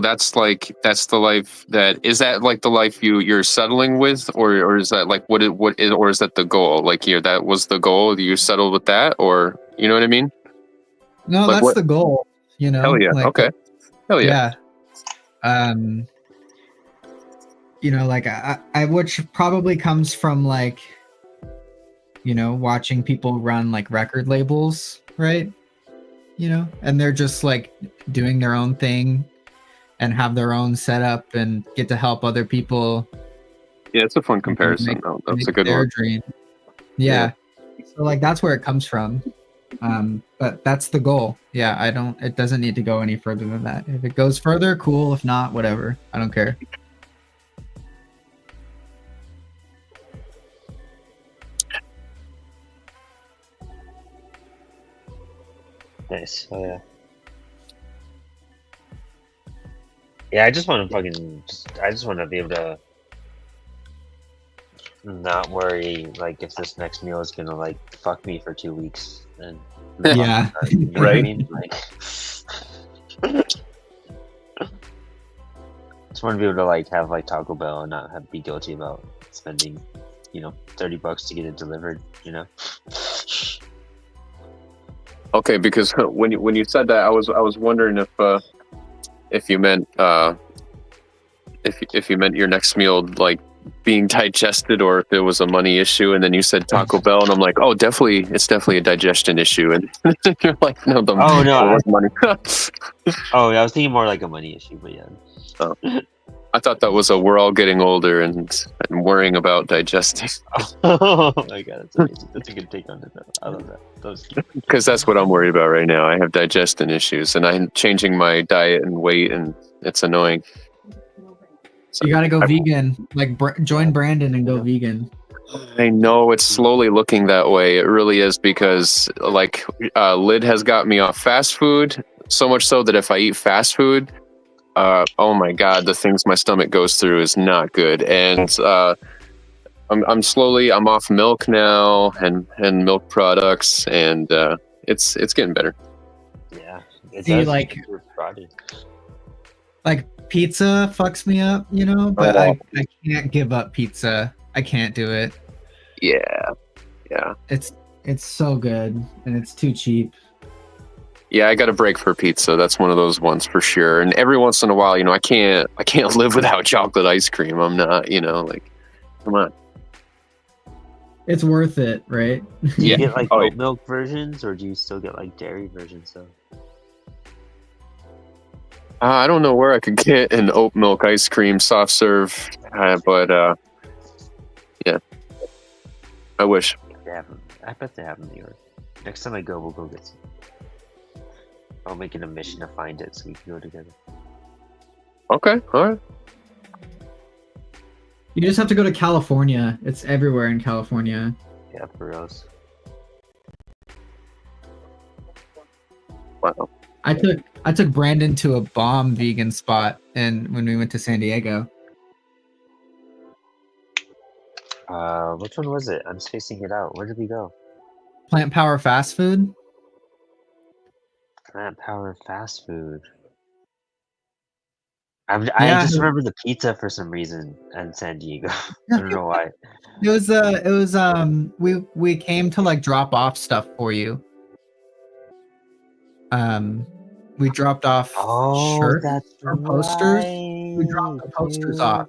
that's the life is that like the life you're settling with, or is that like or is that the goal? Like that was the goal. You settled with that, or you know what I mean? No, like that's the goal. Hell yeah. Like, okay. Hell yeah. Like I which probably comes from like, watching people run like record labels, right? And they're just like doing their own thing and have their own setup and get to help other people. Yeah, it's a fun comparison. That's a good one. Dream. Yeah. So like that's where it comes from. But that's the goal. Yeah, it doesn't need to go any further than that. If it goes further, cool. If not, whatever. I don't care. Nice. Oh yeah. Yeah, I just want to I just want to be able to not worry like if this next meal is gonna like fuck me for 2 weeks and Yeah. You know what I mean? Like, just want to be able to like have like Taco Bell and not be guilty about spending, $30 to get it delivered. Okay, because when you said that, I was wondering if you meant if you meant your next meal like being digested, or if it was a money issue. And then you said Taco Bell, and I'm like, oh, it's definitely a digestion issue. And you're like, no, Oh no, it was money. I was thinking more like a money issue, but yeah. Oh. I thought that was we're all getting older and worrying about digesting. Oh my god, that's amazing. That's a good take on it. I love that. Because that's what I'm worried about right now. I have digestion issues, and I'm changing my diet and weight, and it's annoying. So you gotta go vegan. Like join Brandon and go vegan. I know it's slowly looking that way. It really is, because like Lid has got me off fast food, so much so that if I eat fast food, oh my god, the things my stomach goes through is not good. And I'm off milk now and milk products, and it's getting better. Yeah, See, like pizza fucks me up, but I can't give up pizza. I can't do it. Yeah. It's so good, and it's too cheap. Yeah, I got a break for pizza. That's one of those ones for sure. And every once in a while, I can't live without chocolate ice cream. I'm not, like, come on. It's worth it, right? Do you get like oat milk versions, or do you still get like dairy versions though? I don't know where I could get an oat milk ice cream soft serve, but yeah, I wish. I bet they have in New York. Next time I go, we'll go get some. I'll make it a mission to find it so we can go together. Okay, all right. You just have to go to California. It's everywhere in California. Yeah, for us. Wow. I took Brandon to a bomb vegan spot when we went to San Diego. Which one was it? I'm spacing it out. Where did we go? Plant Power Fast Food. Plant Power Fast Food. I just remember the pizza for some reason in San Diego. I don't know why. We came to like drop off stuff for you. We dropped off shirts or posters. We dropped the posters off,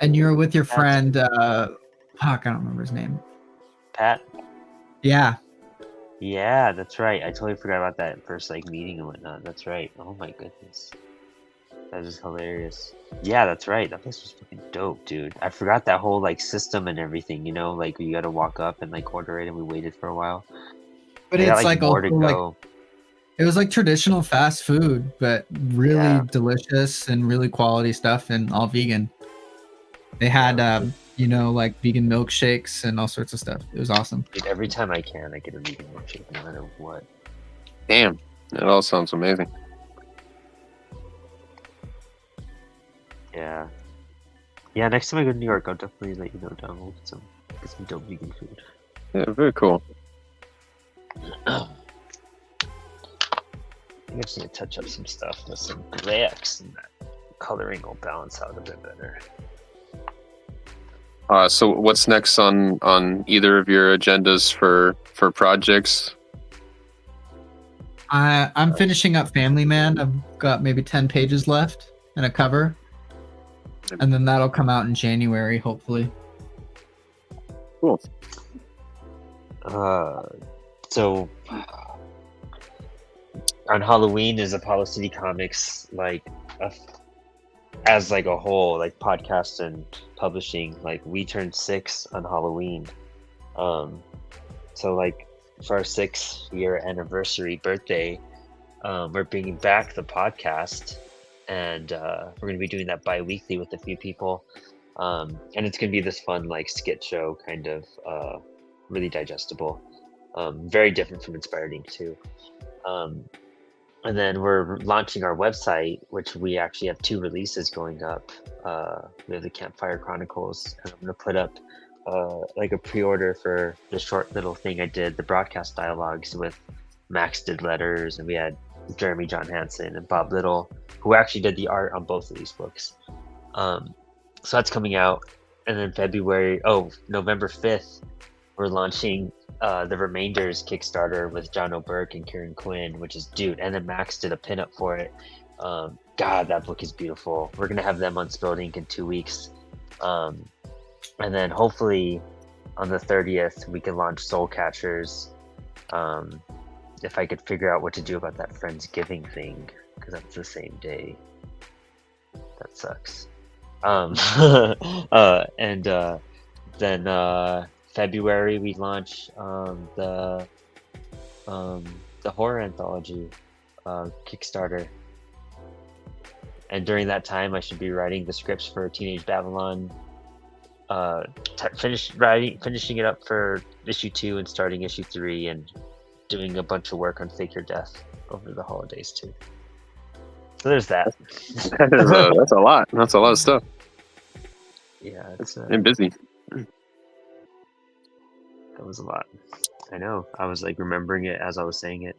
and you were with your friend. I don't remember his name. Pat. Yeah. Yeah, that's right. I totally forgot about that first like meeting and whatnot. That's right. Oh my goodness, that is hilarious. Yeah, that's right. That place was fucking dope, dude. I forgot that whole like system and everything. Like you got to walk up and like order it, and we waited for a while. But it's like more to go. It was like traditional fast food, but really delicious and really quality stuff, and all vegan. They had like vegan milkshakes and all sorts of stuff. It was awesome. Dude, every time I can, I get a vegan milkshake, no matter what. Damn, that all sounds amazing. Yeah. Yeah, next time I go to New York, I'll definitely let you know, Don. We'll get some dope vegan food. Yeah, very cool. I just need to touch up some stuff with some grays, and that coloring will balance out a bit better. So what's next on either of your agendas for projects? I'm finishing up Family Man. I've got maybe 10 pages left and a cover. And then that'll come out in January, hopefully. Cool. So on Halloween is Apollo City Comics as like a whole, like podcast and publishing, like we turned 6 on Halloween. So like for our 6-year anniversary birthday, we're bringing back the podcast, and we're going to be doing that bi-weekly with a few people. And it's going to be this fun like skit show, kind of really digestible, very different from Inspired Ink too. And then we're launching our website, which we actually have 2 releases going up. We have the Campfire Chronicles, and I'm going to put up like a pre-order for the short little thing I did, the broadcast dialogues with Max Did Letters, and we had Jeremy John Hansen and Bob Little, who actually did the art on both of these books. So that's coming out. and then November 5th, we're launching the Remainders Kickstarter with John O'Burke and Kieran Quinn, which is dude. And then Max did a pinup for it. God, that book is beautiful. We're gonna have them on Spilled Ink in 2 weeks, and then hopefully on the 30th we can launch Soul Catchers. If I could figure out what to do about that Friendsgiving thing, because that's the same day. That sucks. And then February we launch the horror anthology Kickstarter, and during that time I should be writing the scripts for Teenage Babylon. Finishing it up for issue 2 and starting issue 3, and doing a bunch of work on Fake Your Death over the holidays too. So there's that. That's a lot. That's a lot of stuff. Yeah, it's and busy. That was a lot. I know. I was like remembering it as I was saying it.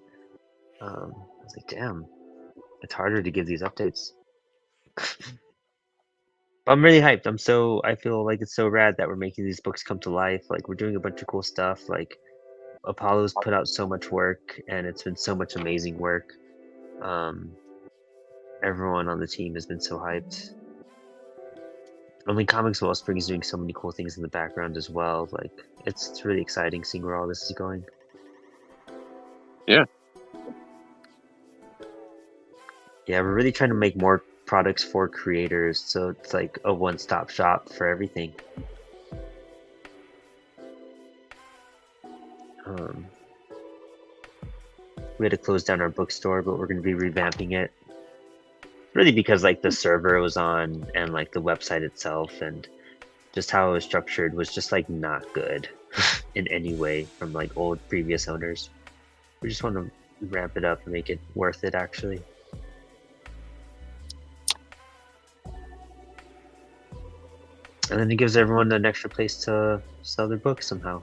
I was like, damn, it's harder to give these updates. I'm really hyped. I feel like it's so rad that we're making these books come to life. Like, we're doing a bunch of cool stuff. Like, Apollo's put out so much work, and it's been so much amazing work. Everyone on the team has been so hyped. Only Comics Wellspring is doing so many cool things in the background as well. Like, it's really exciting seeing where all this is going. Yeah. Yeah, we're really trying to make more products for creators, so it's like a one-stop shop for everything. We had to close down our bookstore, but we're going to be revamping it. Really because like the server it was on and like the website itself and just how it was structured was just like not good in any way from like old previous owners. We just want to ramp it up and make it worth it actually. And then it gives everyone an extra place to sell their books somehow.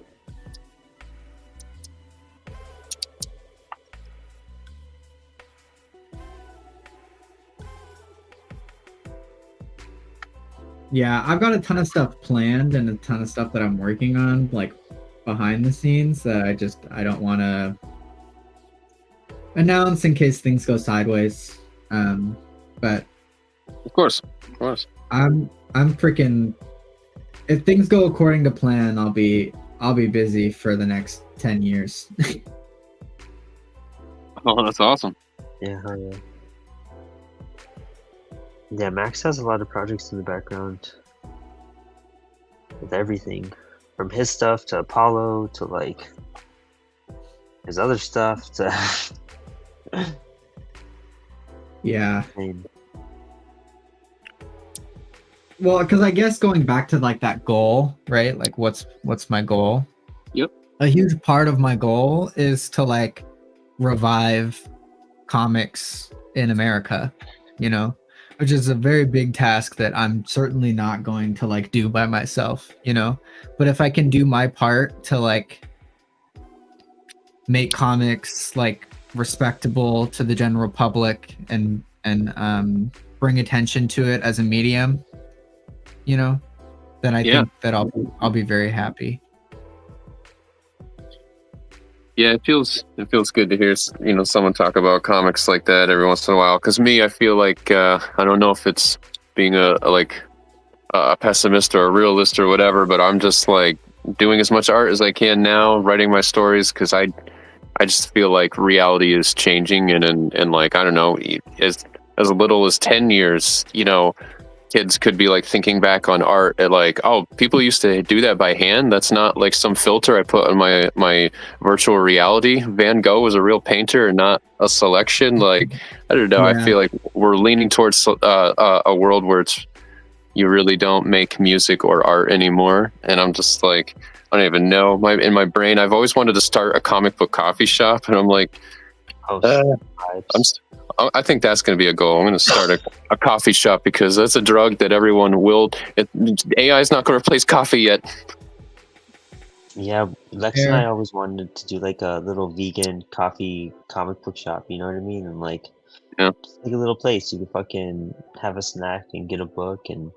Yeah, I've got a ton of stuff planned and a ton of stuff that I'm working on, like behind the scenes, that I don't want to announce in case things go sideways. But of course, I'm freaking. If things go according to plan, I'll be busy for the next 10 years. Oh, that's awesome. Yeah, yeah. Yeah, Max has a lot of projects in the background with everything from his stuff to Apollo to like his other stuff to Yeah. I mean, Well, because I guess going back to like that goal, right? Like what's my goal? Yep. A huge part of my goal is to like revive comics in America, you know, which is a very big task that I'm certainly not going to like do by myself, you know. But if I can do my part to like make comics like respectable to the general public and bring attention to it as a medium, you know, then I think that I'll be very happy. Yeah, it feels good to hear, you know, someone talk about comics like that every once in a while. Because me, I feel like I don't know if it's being a pessimist or a realist or whatever, but I'm just like doing as much art as I can now, writing my stories, because I just feel like reality is changing, and like I don't know, as little as 10 years, you know, kids could be like thinking back on art at like, oh, people used to do that by hand. That's not like some filter I put on my virtual reality. Van Gogh was a real painter and not a selection. Like, I don't know. Yeah. I feel like we're leaning towards a world where you really don't make music or art anymore. And I'm just like, I don't even know. In my brain, I've always wanted to start a comic book coffee shop, and I'm like, I think that's going to be a goal. I'm going to start a coffee shop, because that's a drug that everyone will. AI is not going to replace coffee yet. Yeah, Lex and I always wanted to do like a little vegan coffee comic book shop. You know what I mean? And like, yeah, like a little place you can fucking have a snack and get a book and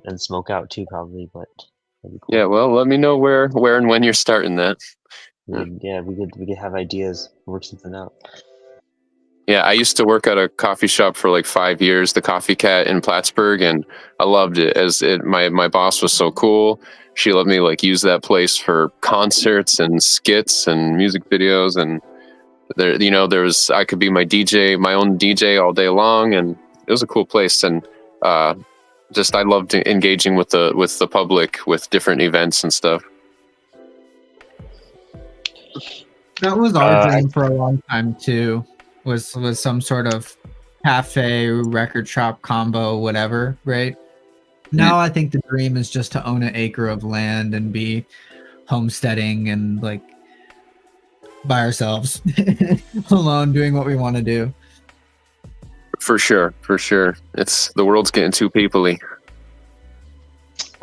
and smoke out too, probably. But that'd be cool. Yeah, well, let me know where and when you're starting that. Yeah, we could have ideas, work something out. Yeah, I used to work at a coffee shop for like 5 years, the Coffee Cat in Plattsburgh, and I loved it. My boss was so cool. She let me like use that place for concerts and skits and music videos, and I could be my own DJ all day long, and it was a cool place. And just I loved engaging with the public with different events and stuff. That was our dream for a long time too. Was some sort of cafe, record shop combo, whatever, right? Now I think the dream is just to own an acre of land and be homesteading and like by ourselves, alone, doing what we want to do. For sure. It's the world's getting too peoply.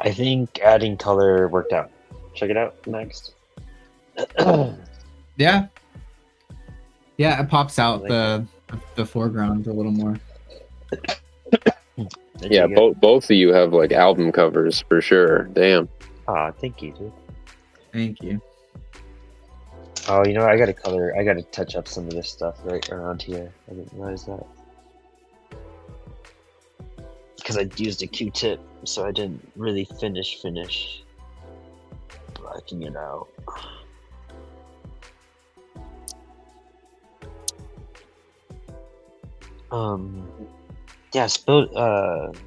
I think adding color worked out. Check it out next. Yeah, it pops out the foreground a little more. Yeah, both of you have like album covers for sure. Damn. Aw, thank you, dude. Thank you. Oh, you know, I gotta touch up some of this stuff right around here. I didn't realize that. Because I used a Q-tip, so I didn't really finish blacking it out. Yeah,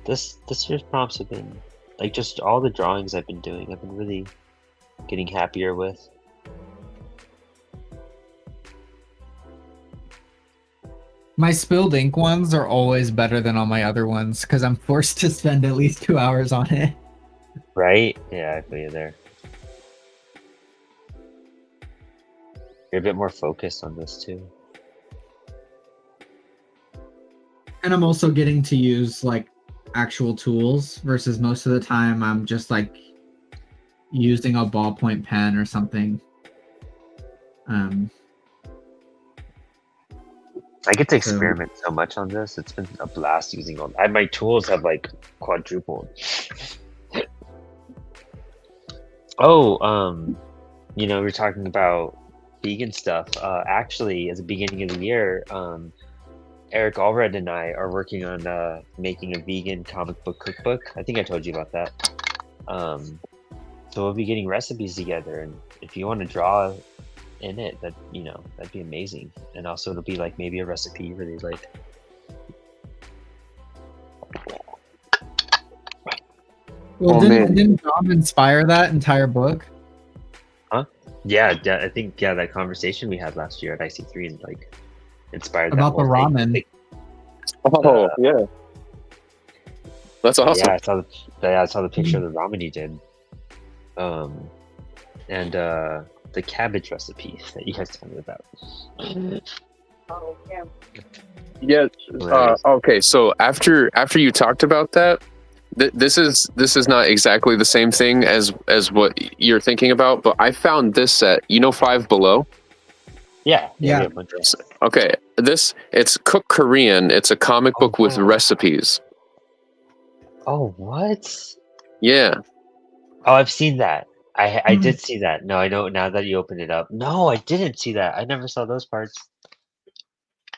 this year's prompts have been like just all the drawings I've been doing. I've been really getting happier with. My spilled ink ones are always better than all my other ones because I'm forced to spend at least 2 hours on it. Right? Yeah, I feel you there. You're a bit more focused on this too. And I'm also getting to use like actual tools versus most of the time I'm just like using a ballpoint pen or something. I get to experiment so much on this. It's been a blast using all. My tools have like quadrupled. Oh, you know, we're talking about vegan stuff. Actually, at the beginning of the year, Eric Allred and I are working on making a vegan comic book cookbook. I think I told you about that. So we'll be getting recipes together, and if you want to draw in it, that'd be amazing. And also it'll be like maybe a recipe you really like. Well, didn't Dom inspire that entire book? Huh? Yeah, I think that conversation we had last year at IC3 is like inspired about the ramen. Oh, yeah. That's awesome. Yeah, I saw the picture of the ramen you did. And the cabbage recipe that you guys told me about. Oh, yeah. Yeah. Okay. So after you talked about that, this is not exactly the same thing as what you're thinking about, but I found this at 5 Below. Yeah. Okay. It's Cook Korean. It's a comic book with recipes. Oh, what? Yeah. Oh, I've seen that. I did see that. No, I know now that you opened it up. No, I didn't see that. I never saw those parts.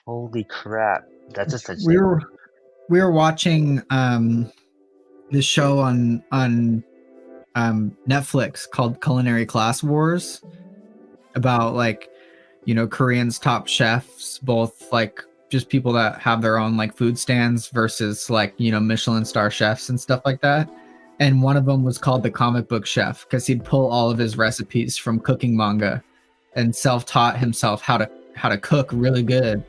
Holy crap! That's just such. We were watching this show on Netflix called Culinary Class Wars about like Korean's top chefs, both like just people that have their own like food stands versus like Michelin star chefs and stuff like that. And one of them was called the comic book chef because he'd pull all of his recipes from cooking manga and self-taught himself how to cook really good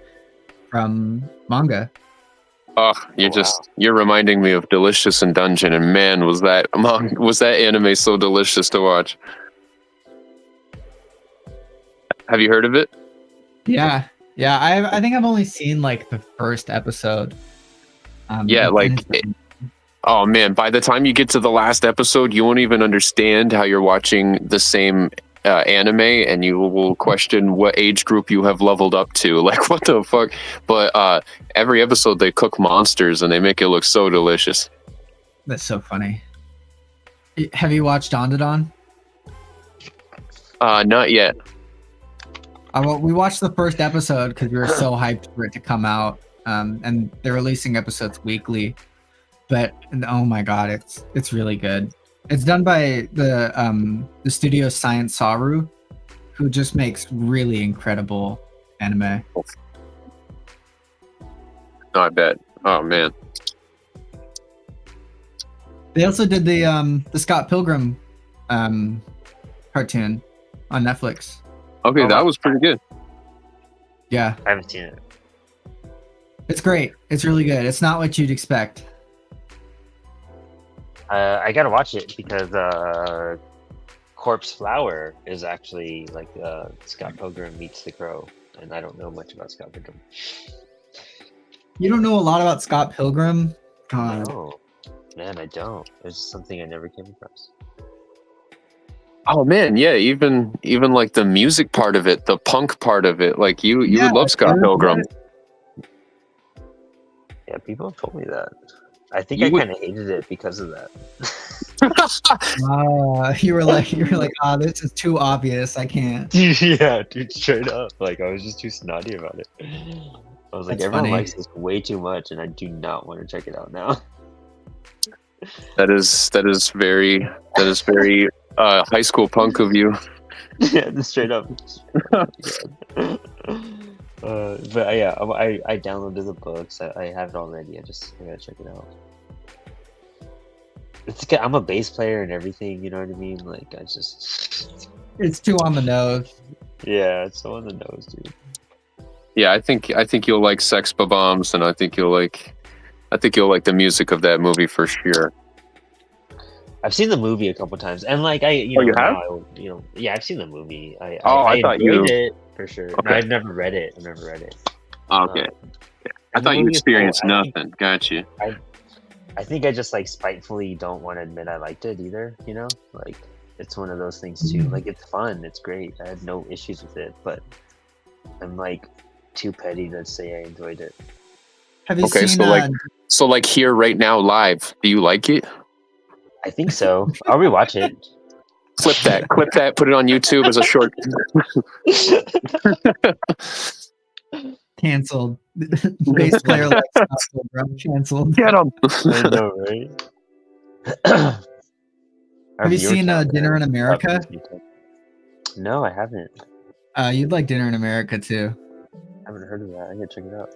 from manga. Oh, you're reminding me of Delicious in Dungeon, and man, was that anime so delicious to watch. Have you heard of it? Yeah. I think I've only seen like the first episode. Oh man, by the time you get to the last episode, you won't even understand how you're watching the same anime, and you will question what age group you have leveled up to. Like, what the fuck? But every episode they cook monsters and they make it look so delicious. That's so funny. Have you watched Dawn? Not yet. Well, we watched the first episode because we were so hyped for it to come out, and they're releasing episodes weekly. But oh my god, it's really good. It's done by the studio Science Saru, who just makes really incredible anime. Not bad. Oh man. They also did the Scott Pilgrim cartoon on Netflix. Okay, that was pretty good. Yeah, I haven't seen it. it's great. It's really good. It's not what you'd expect. I gotta watch it because Corpse Flower is actually like Scott Pilgrim meets the Crow, and I don't know much about Scott Pilgrim. You don't know a lot about Scott Pilgrim? God. No, man, I don't. It's just something I never came across. Oh man, yeah, even like the music part of it, the punk part of it, like you would love Scott Pilgrim. Yeah, people have told me that. I think You I would- kind of hated it because of that. You were like, ah, this is too obvious. I can't. Yeah, dude, straight up. Like, I was just too snotty about it. I was like, That's everyone funny. likes this way too much, and I do not want to check it out now. That is very high school punk of you. Yeah, straight up. But yeah, I downloaded the books. I have it already. I gotta check it out. I'm a bass player and everything. You know what I mean? Like, I just. It's too on the nose. Yeah, it's so on the nose, dude. Yeah, I think you'll like Sex Bombs, and I think you'll like the music of that movie for sure. I've seen the movie a couple times, and like you have? now yeah, I've seen the movie. I thought you- enjoyed it for sure. No, Okay. I've never read it. Okay, I And the thought you movie is experienced cool. nothing. Got you. I think I just like spitefully don't want to admit I liked it either. You know, like it's one of those things too. Like it's fun, it's great. I had no issues with it, but I'm like too petty to say I enjoyed it. Have you Okay, seen? so like here right now live, do you like it? I think so. I'll rewatch it. Clip that, put it on YouTube as a short. Canceled. Bass player like Scott Pilgrim. Canceled. Get him. I know, right? Have you seen Dinner in America? No, I haven't. You'd like Dinner in America too. I haven't heard of that. I gotta check it out.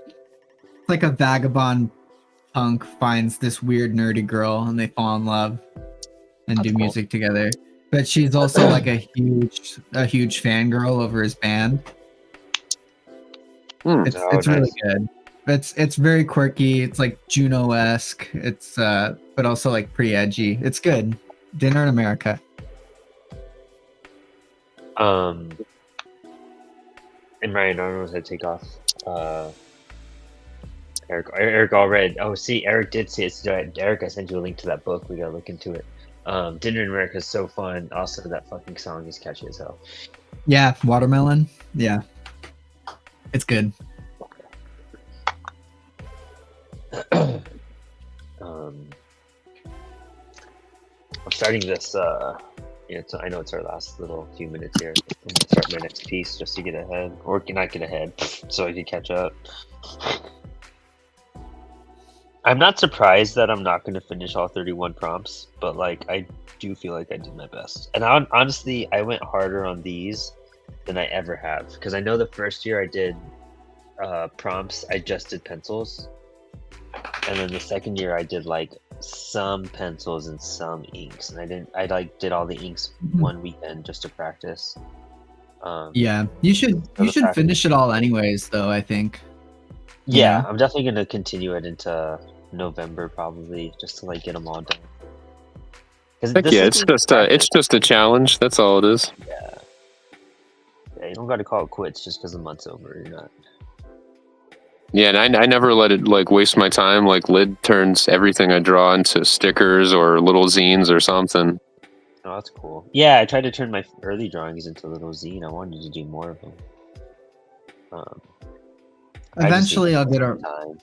It's like a vagabond punk finds this weird nerdy girl and they fall in love and That's do cool. music together. But she's also like a huge fangirl over his band. It's Oh, it's really nice. good. It's very quirky. It's like Juno-esque. It's but also like pretty edgy. It's good. Dinner in America. And Ryan, I don't know how to take off. Eric all read. Oh, see, Eric did say it's Eric. I sent you a link to that book. We gotta look into it. Dinner in America is so fun. Also, that fucking song is catchy as hell. Yeah, Watermelon. Yeah, it's good. I'm starting this. I know it's our last little few minutes here. I'm gonna start my next piece just to get ahead, or not get ahead, so I can catch up. I'm not surprised that I'm not going to finish all 31 prompts, but like I do feel like I did my best. And honestly, I went harder on these than I ever have, because I know the first year I did prompts, I just did pencils, and then the second year I did like some pencils and some inks, and I like did all the inks one weekend just to practice. Yeah, you should practice. finish it all anyways, though. I think. Yeah, Yeah. I'm definitely gonna continue it into November probably, just to like get them all done. 'Cause Heck this yeah, is it's practice. just a challenge. That's all it is. Yeah, you don't got to call it quits just because the month's over. You're not. Yeah, and I never let it like waste my time. Like Lid turns everything I draw into stickers or little zines or something. Oh, that's cool. Yeah, I tried to turn my early drawings into a little zine. I wanted to do more of them. I just Eventually, need I'll get time.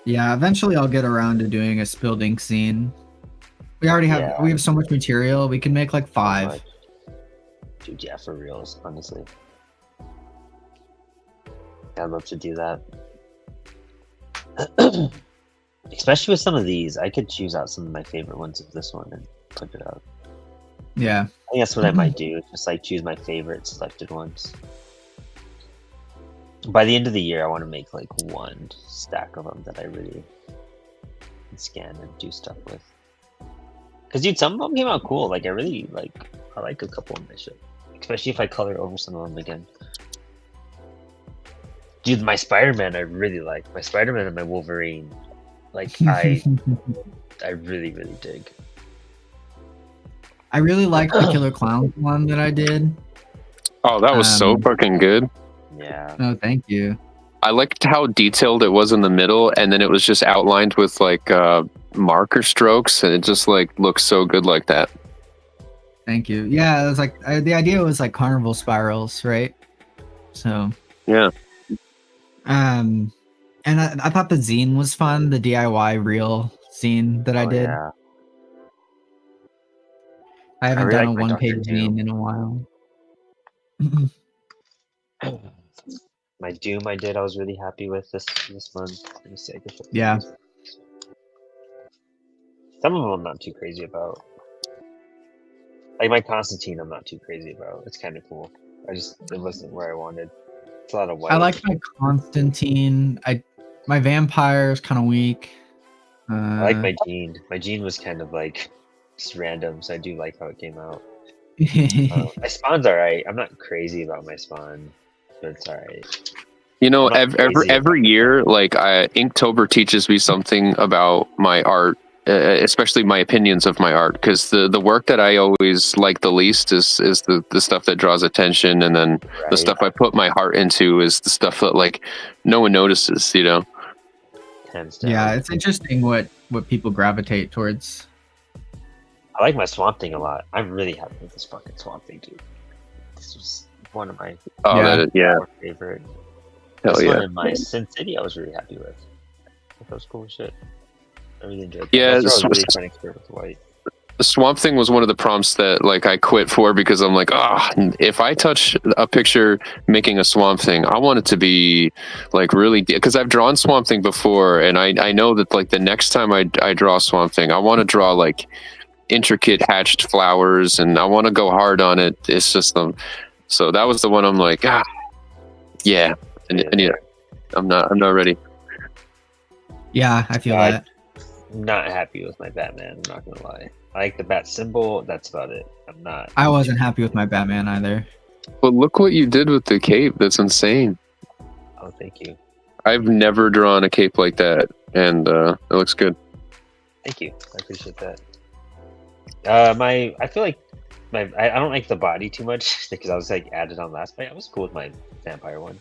Yeah, eventually I'll get around to doing a spilled ink scene. We already have Yeah. we have so much material. We can make like So 5. much. Dude, yeah, for reals, honestly. I'd love to do that. Especially with some of these, I could choose out some of my favorite ones of this one and put it out. Yeah. I think that's what I might do. Just like choose my favorite selected ones. By the end of the year, I want to make like one stack of them that I really can scan and do stuff with. Cause dude, some of them came out cool. Like I like a couple of my shit. Especially if I color over some of them again. Dude, my Spider-Man I really like. My Spider-Man and my Wolverine. Like I really, really dig. I really like the Killer Clowns one that I did. Oh, that was so fucking good. Yeah. Oh, thank you. I liked how detailed it was in the middle, and then it was just outlined with like marker strokes, and it just like looks so good like that. Thank you. Yeah, it was like the idea was like carnival spirals, right? So Yeah. and I thought the zine was fun, the DIY reel zine that I did. Yeah. I haven't really done a like my one-page Dr. Doom. zine in a while. My Doom I did, I was really happy with this month. Let me see, I can put Yeah. some of them I'm not too crazy about. Like my Constantine, I'm not too crazy about. It's kind of cool. It wasn't where I wanted. It's a lot of white. I like my Constantine. My vampire is kind of weak. I like my Jean. My Jean was kind of like just random, so I do like how it came out. My Spawn's alright. I'm not crazy about my Spawn, but it's alright. You know, I'm not crazy every year, like Inktober teaches me something about my art, especially my opinions of my art. Because the work that I always like the least is the stuff that draws attention, and then the Right. stuff I put my heart into is the stuff that like no one notices. You know. Hands down. Yeah, it's interesting what people gravitate towards. I like my Swamp Thing a lot. I'm really happy with this fucking Swamp Thing, dude. This was one of my Oh, Yeah. yeah. more favorite. Hell This yeah. one in my Sin City, I was really happy with. That was cool as shit. I really enjoyed that. Yeah, Also, I was this really was- trying to experiment with white. The Swamp Thing was one of the prompts that like I quit for because I'm like, if I touch a picture making a Swamp Thing, I want it to be like really, because I've drawn Swamp Thing before, and I know that like the next time I draw Swamp Thing, I want to draw like intricate hatched flowers, and I want to go hard on it. It's just so that was the one I'm like, yeah, I'm not ready. Yeah, I feel Yeah, that. I'm not happy with my Batman, I'm not gonna lie. I like the bat symbol, that's about it. I'm not. I wasn't happy with my Batman either. But look what you did with the cape. That's insane. Oh, thank you. I've never drawn a cape like that, and it looks good. Thank you. I appreciate that. I feel like I don't like the body too much because I was like added on last night. I was cool with my vampire one.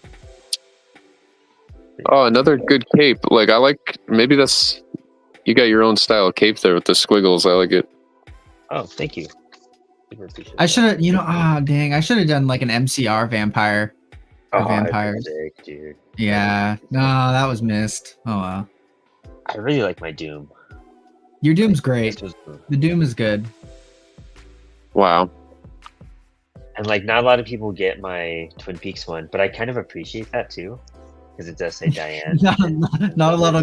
Oh, another good cape. Like I like, maybe that's, you got your own style cape there with the squiggles. I like it. Oh, thank you. Super appreciate I that. should have, dang, I should have done like an MCR vampire. Oh, vampires. Sick, dude. Yeah, no, that was missed. Oh well. I really like my Doom. Your Doom's great. This was- The Doom is good. Wow. And like, not a lot of people get my Twin Peaks one, but I kind of appreciate that too, because it does say Diane. Not a lot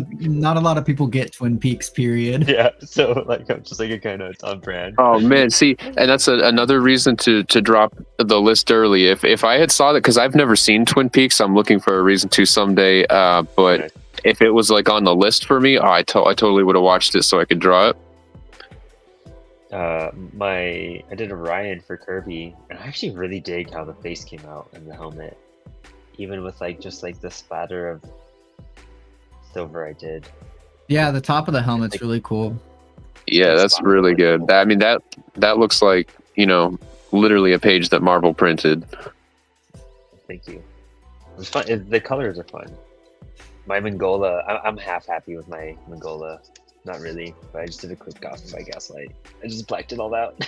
of people get Twin Peaks. Period. Yeah, so like, I'm just like a kind of on brand. Oh man, see, and that's another reason to drop the list early. If I had saw that, because I've never seen Twin Peaks, I'm looking for a reason to someday. But if it was like on the list for me, I totally would have watched it so I could draw it. I did Orion for Kirby, and I actually really dig how the face came out in the helmet, even with like just like the splatter of silver I did. Yeah, the top of the helmet's really cool. Yeah, that's really good. I mean, that looks like, literally a page that Marvel printed. Thank you. It was fun. The colors are fun. My Mongola, I'm half happy with my Mongola. Not really, but I just did a quick copy by Gaslight. I just blacked it all out.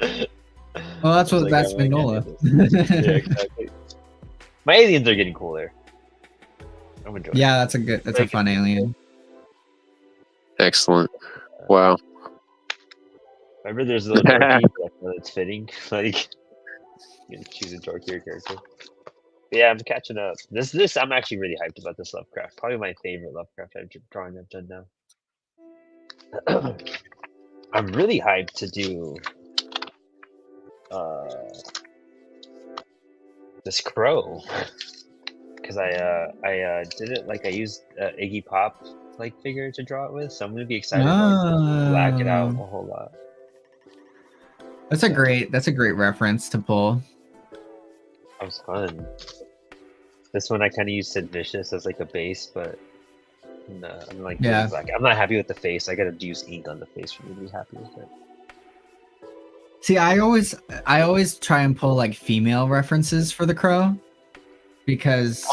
Well, that's I was what like, that's "Oh, I can't Magnola. do this." Yeah, exactly. My aliens are getting cooler. I'm enjoying. Yeah, that's a fun alien. Excellent. Wow. Remember, there's a little dorky, but it's fitting. Like, you can choose a dorkier character. But yeah, I'm catching up. This, I'm actually really hyped about this Lovecraft. Probably my favorite Lovecraft drawing I've done now. I'm really hyped to do this crow because I did it like I used Iggy Pop like figure to draw it with, so I'm gonna be excited to like black it out a whole lot. That's a great reference to pull. That was fun. This one I kind of used Sid Vicious as like a base, but no, I'm like really black. I'm not happy with the face. I gotta use ink on the face for me to be happy with it. See, I always try and pull like female references for the crow because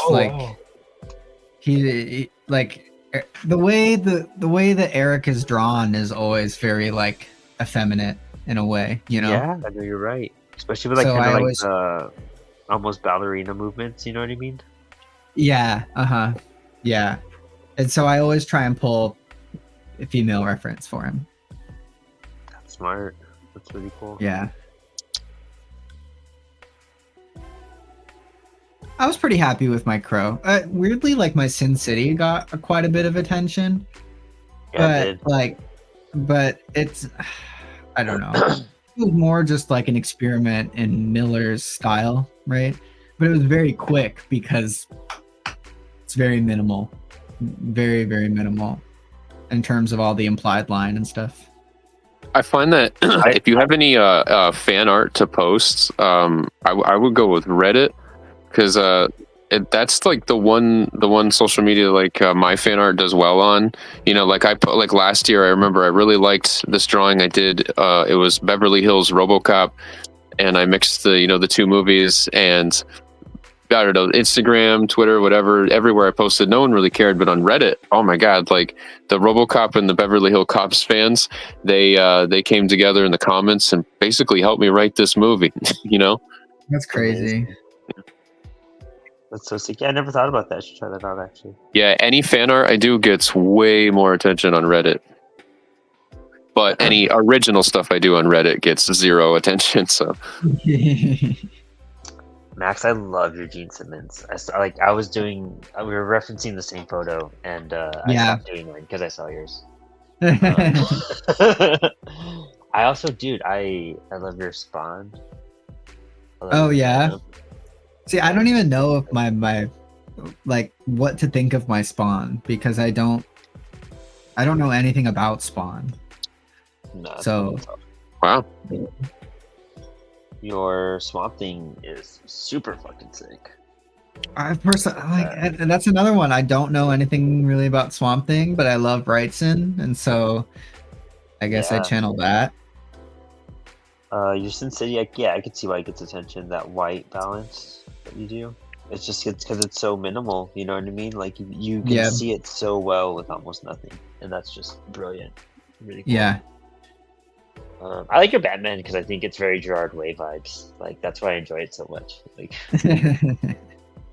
he like the way that Eric is drawn is always very like effeminate in a way, you know. Yeah, I know you're right. Especially with like So kind of like almost ballerina movements. You know what I mean? Yeah. Yeah. And so I always try and pull a female reference for him. That's smart. That's really cool. Yeah. I was pretty happy with my crow. Weirdly, like my Sin City got quite a bit of attention. Yeah, but it's, I don't know. It was more just like an experiment in Miller's style, right? But it was very quick because it's very minimal. Very, very minimal in terms of all the implied line and stuff. I find that if you have any fan art to post, I would go with Reddit because that's like the one social media like my fan art does well on. You know, like I put like last year, I remember I really liked this drawing I did. It was Beverly Hills RoboCop, and I mixed the two movies, and I don't know, Instagram, Twitter, whatever, everywhere I posted, no one really cared. But on Reddit, oh my God, like the RoboCop and the Beverly Hills Cops fans, they came together in the comments and basically helped me write this movie, you know? That's crazy. That's so sick. Yeah, I never thought about that. I should try that out actually. Yeah, any fan art I do gets way more attention on Reddit. But any original stuff I do on Reddit gets zero attention, so... Max, I love your Gene Simmons. I was doing, we were referencing the same photo, and I stopped doing mine because I saw yours. I also, dude, I love your Spawn. Yeah. See, I don't even know if my like what to think of my Spawn because I don't know anything about Spawn. No, so, wow. Your Swamp Thing is super fucking sick. I personally and that's another one. I don't know anything really about Swamp Thing, but I love Wrightson, and so I guess I channel that. Your Sin City, I could see why it gets attention. That white balance that you do, it's because it's so minimal. You know what I mean? Like you can see it so well with almost nothing, and that's just brilliant. Really cool. Yeah. I like your Batman because I think it's very Gerard Way vibes. Like that's why I enjoy it so much. Like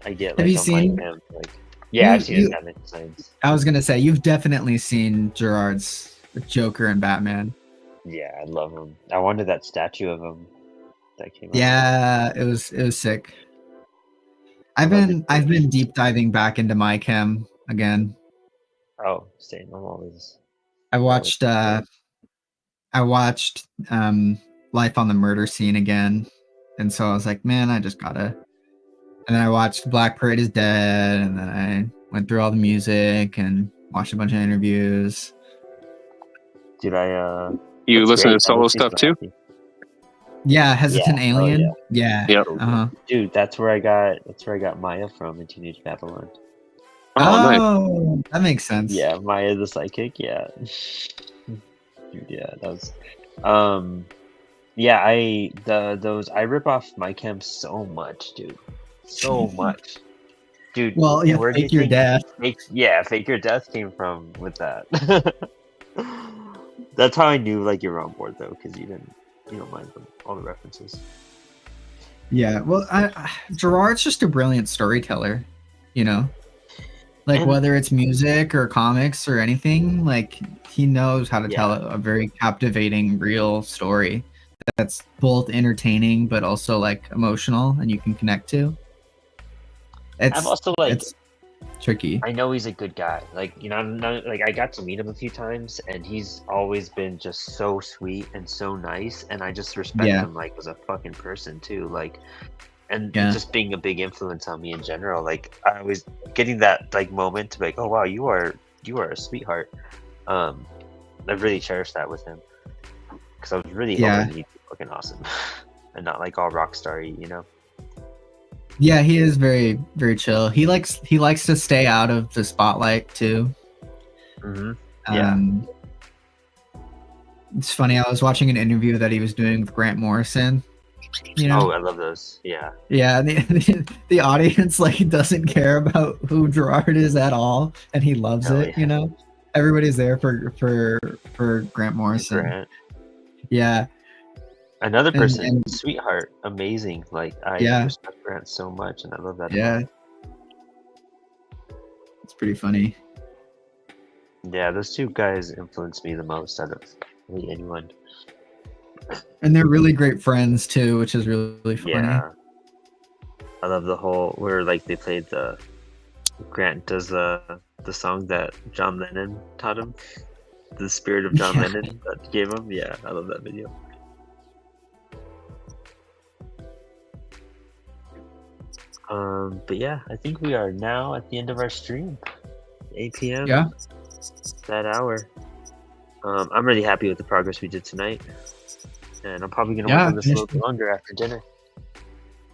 I get like have you seen him, like I've seen his Batman designs. I was gonna say you've definitely seen Gerard's Joker and Batman. Yeah, I love him. I wanted that statue of him that came out. Yeah, it was sick. I've been deep diving back into my chem again. Oh, same. I'm always. I watched Life on the Murder Scene again, and so I was like, man, I just gotta. And then I watched Black Parade is Dead, and then I went through all the music and watched a bunch of interviews. Did you listen to solo stuff too? Yeah, Hesitant Alien. Yeah. Yep. Dude, that's where I got Maya from in Teenage Babylon. Oh, nice. That makes sense. Yeah, Maya the psychic. Yeah. Dude, yeah, that was. I rip off my chem so much, dude. So much, dude. Well, yeah, where Fake Your Death. Fake Your Death came from with that. That's how I knew like you were on board though, because you don't mind all the references. Yeah, well, Gerard's just a brilliant storyteller, you know. Like And- whether it's music or comics or anything, like he knows how to tell Yeah. a very captivating, real story that's both entertaining but also like emotional and you can connect to. I've also like It's tricky. I know he's a good guy. Like, you know, like I got to meet him a few times, and he's always been just so sweet and so nice, and I just respect Yeah. him like as a fucking person too. Like, and Yeah. just being a big influence on me in general. Like, I was getting that like moment to be like, oh wow, you are a sweetheart. I really cherished that with him because I was really Yeah. hoping he'd be fucking awesome and not like all rock starry, you know. Yeah, he is very, very chill. He likes to stay out of the spotlight too. Mm-hmm. Yeah. It's funny. I was watching an interview that he was doing with Grant Morrison. You know, Oh, I love those. Yeah. yeah, the audience like doesn't care about who Gerard is at all, and he loves Hell it. yeah. You know, everybody's there for Grant Morrison. Grant. Yeah, Another person, and- sweetheart, amazing. Like I Yeah. respect Grant so much, and I love that. yeah, it's pretty funny. Yeah, those two guys influenced me the most out of really anyone. And they're really great friends too, which is really funny. Yeah, I love the whole where like they played the Grant does the song that John Lennon taught him, the spirit of John Yeah. Lennon that gave him. Yeah, I love that video. But yeah, I think we are now at the end of our stream. 8 p.m. Yeah. That hour. I'm really happy with the progress we did tonight, and I'm probably gonna Yeah, work on this a little finished bit longer after dinner.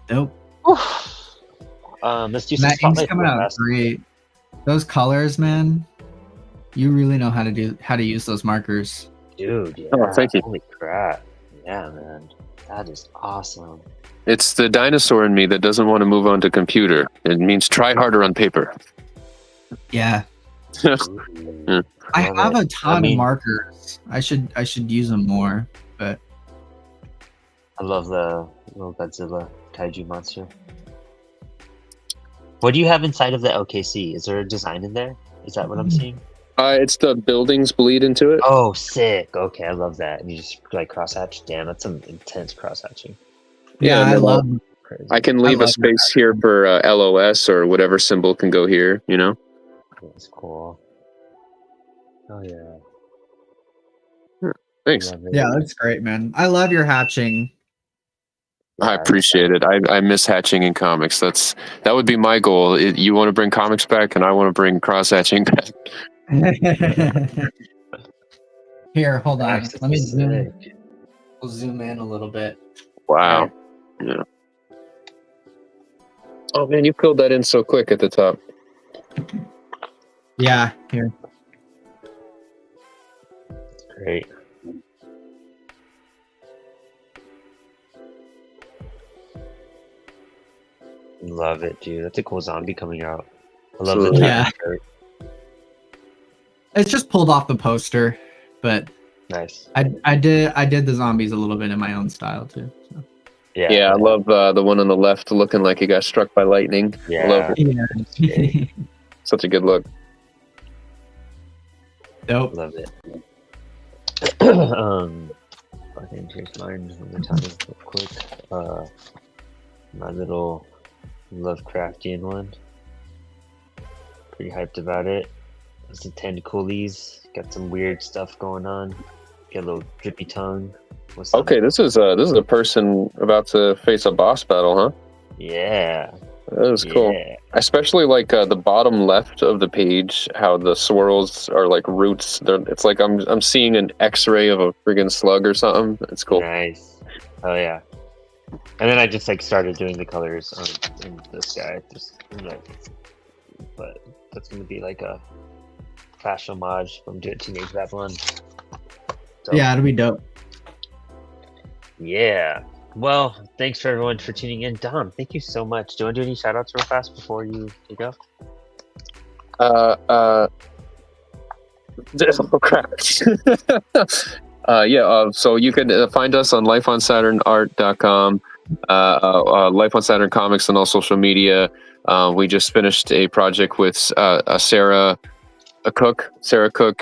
Dope. Let's do some That ink's spotlight coming real out fast. great. Those colors, man. You really know how to use those markers. Dude, yeah. Oh, thank you. Holy crap. Yeah, man. That is awesome. It's the dinosaur in me that doesn't want to move on to computer. It means try harder on paper. Yeah. Ooh, I love have it. a ton I mean- of markers. I should use them more. But I love the little Godzilla kaiju monster. What do you have inside of the LKC? Is there a design in there? Is that what I'm seeing? It's the buildings bleed into it. Oh, sick. Okay, I love that. And you just like crosshatch. Damn, that's some intense crosshatching. Yeah, yeah, and I then love. Crazy. I can leave a love space here for LOS or whatever symbol can go here, you know? That's cool. Oh yeah. Thanks. Love it. Yeah, that's great, man. I love your hatching. I Yeah, appreciate it. I miss hatching in comics. That would be my goal. You want to bring comics back, and I want to bring cross hatching back. Here, hold on. Max, Let me that's zoom. sick. We'll zoom in a little bit. Wow. Yeah. Oh man, you filled that in so quick at the top. Yeah, here. Great. Love it, dude. That's a cool zombie coming out. I love the Absolutely. Yeah. shirt. It's just pulled off the poster, but Nice. I did the zombies a little bit in my own style too. So. Yeah, I love the one on the left looking like he got struck by lightning. Yeah. Love it. Yeah. Such a good look. Dope. Love it. I can change mine one more time real quick. My little Lovecraftian one. Pretty hyped about it. It's a 10 coolies. Got some weird stuff going on. Got a little drippy tongue. With some- Okay, this is a person about to face a boss battle, huh? Yeah. That was cool. Yeah. I especially like the bottom left of the page, how the swirls are like roots. It's like I'm seeing an X-ray of a friggin' slug or something. It's cool. Nice. Oh yeah. And then I just like started doing the colors in this guy. But that's gonna be like a flash homage from Teenage Babylon. So, Yeah, it'll be dope. Yeah. Well, thanks for everyone for tuning in. Dom, thank you so much. Do you want to do any shout outs real fast before you go? Oh crap. So you can find us on lifeonsaturnart.com. Life on Saturn Comics on all social media. We just finished a project with Sarah Cook.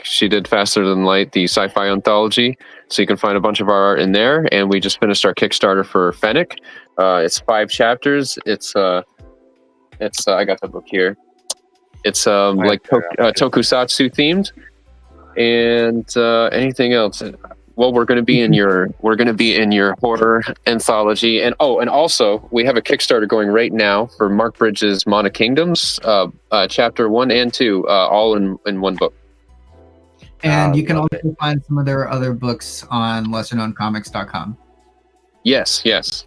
She did Faster Than Light, the sci-fi anthology. So you can find a bunch of our art in there. And we just finished our Kickstarter for Fennec. It's 5 chapters. It's I got the book here. It's like tokusatsu themed. And anything else? Well, we're going to be in your horror anthology, and also we have a Kickstarter going right now for Mark Bridges' Mana Kingdoms, chapter 1 and 2, all in one book. And you can love also find some of their other books on lesserknowncomics.com. Yes.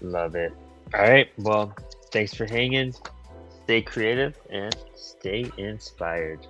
Love it. All right. Well, thanks for hanging. Stay creative and stay inspired.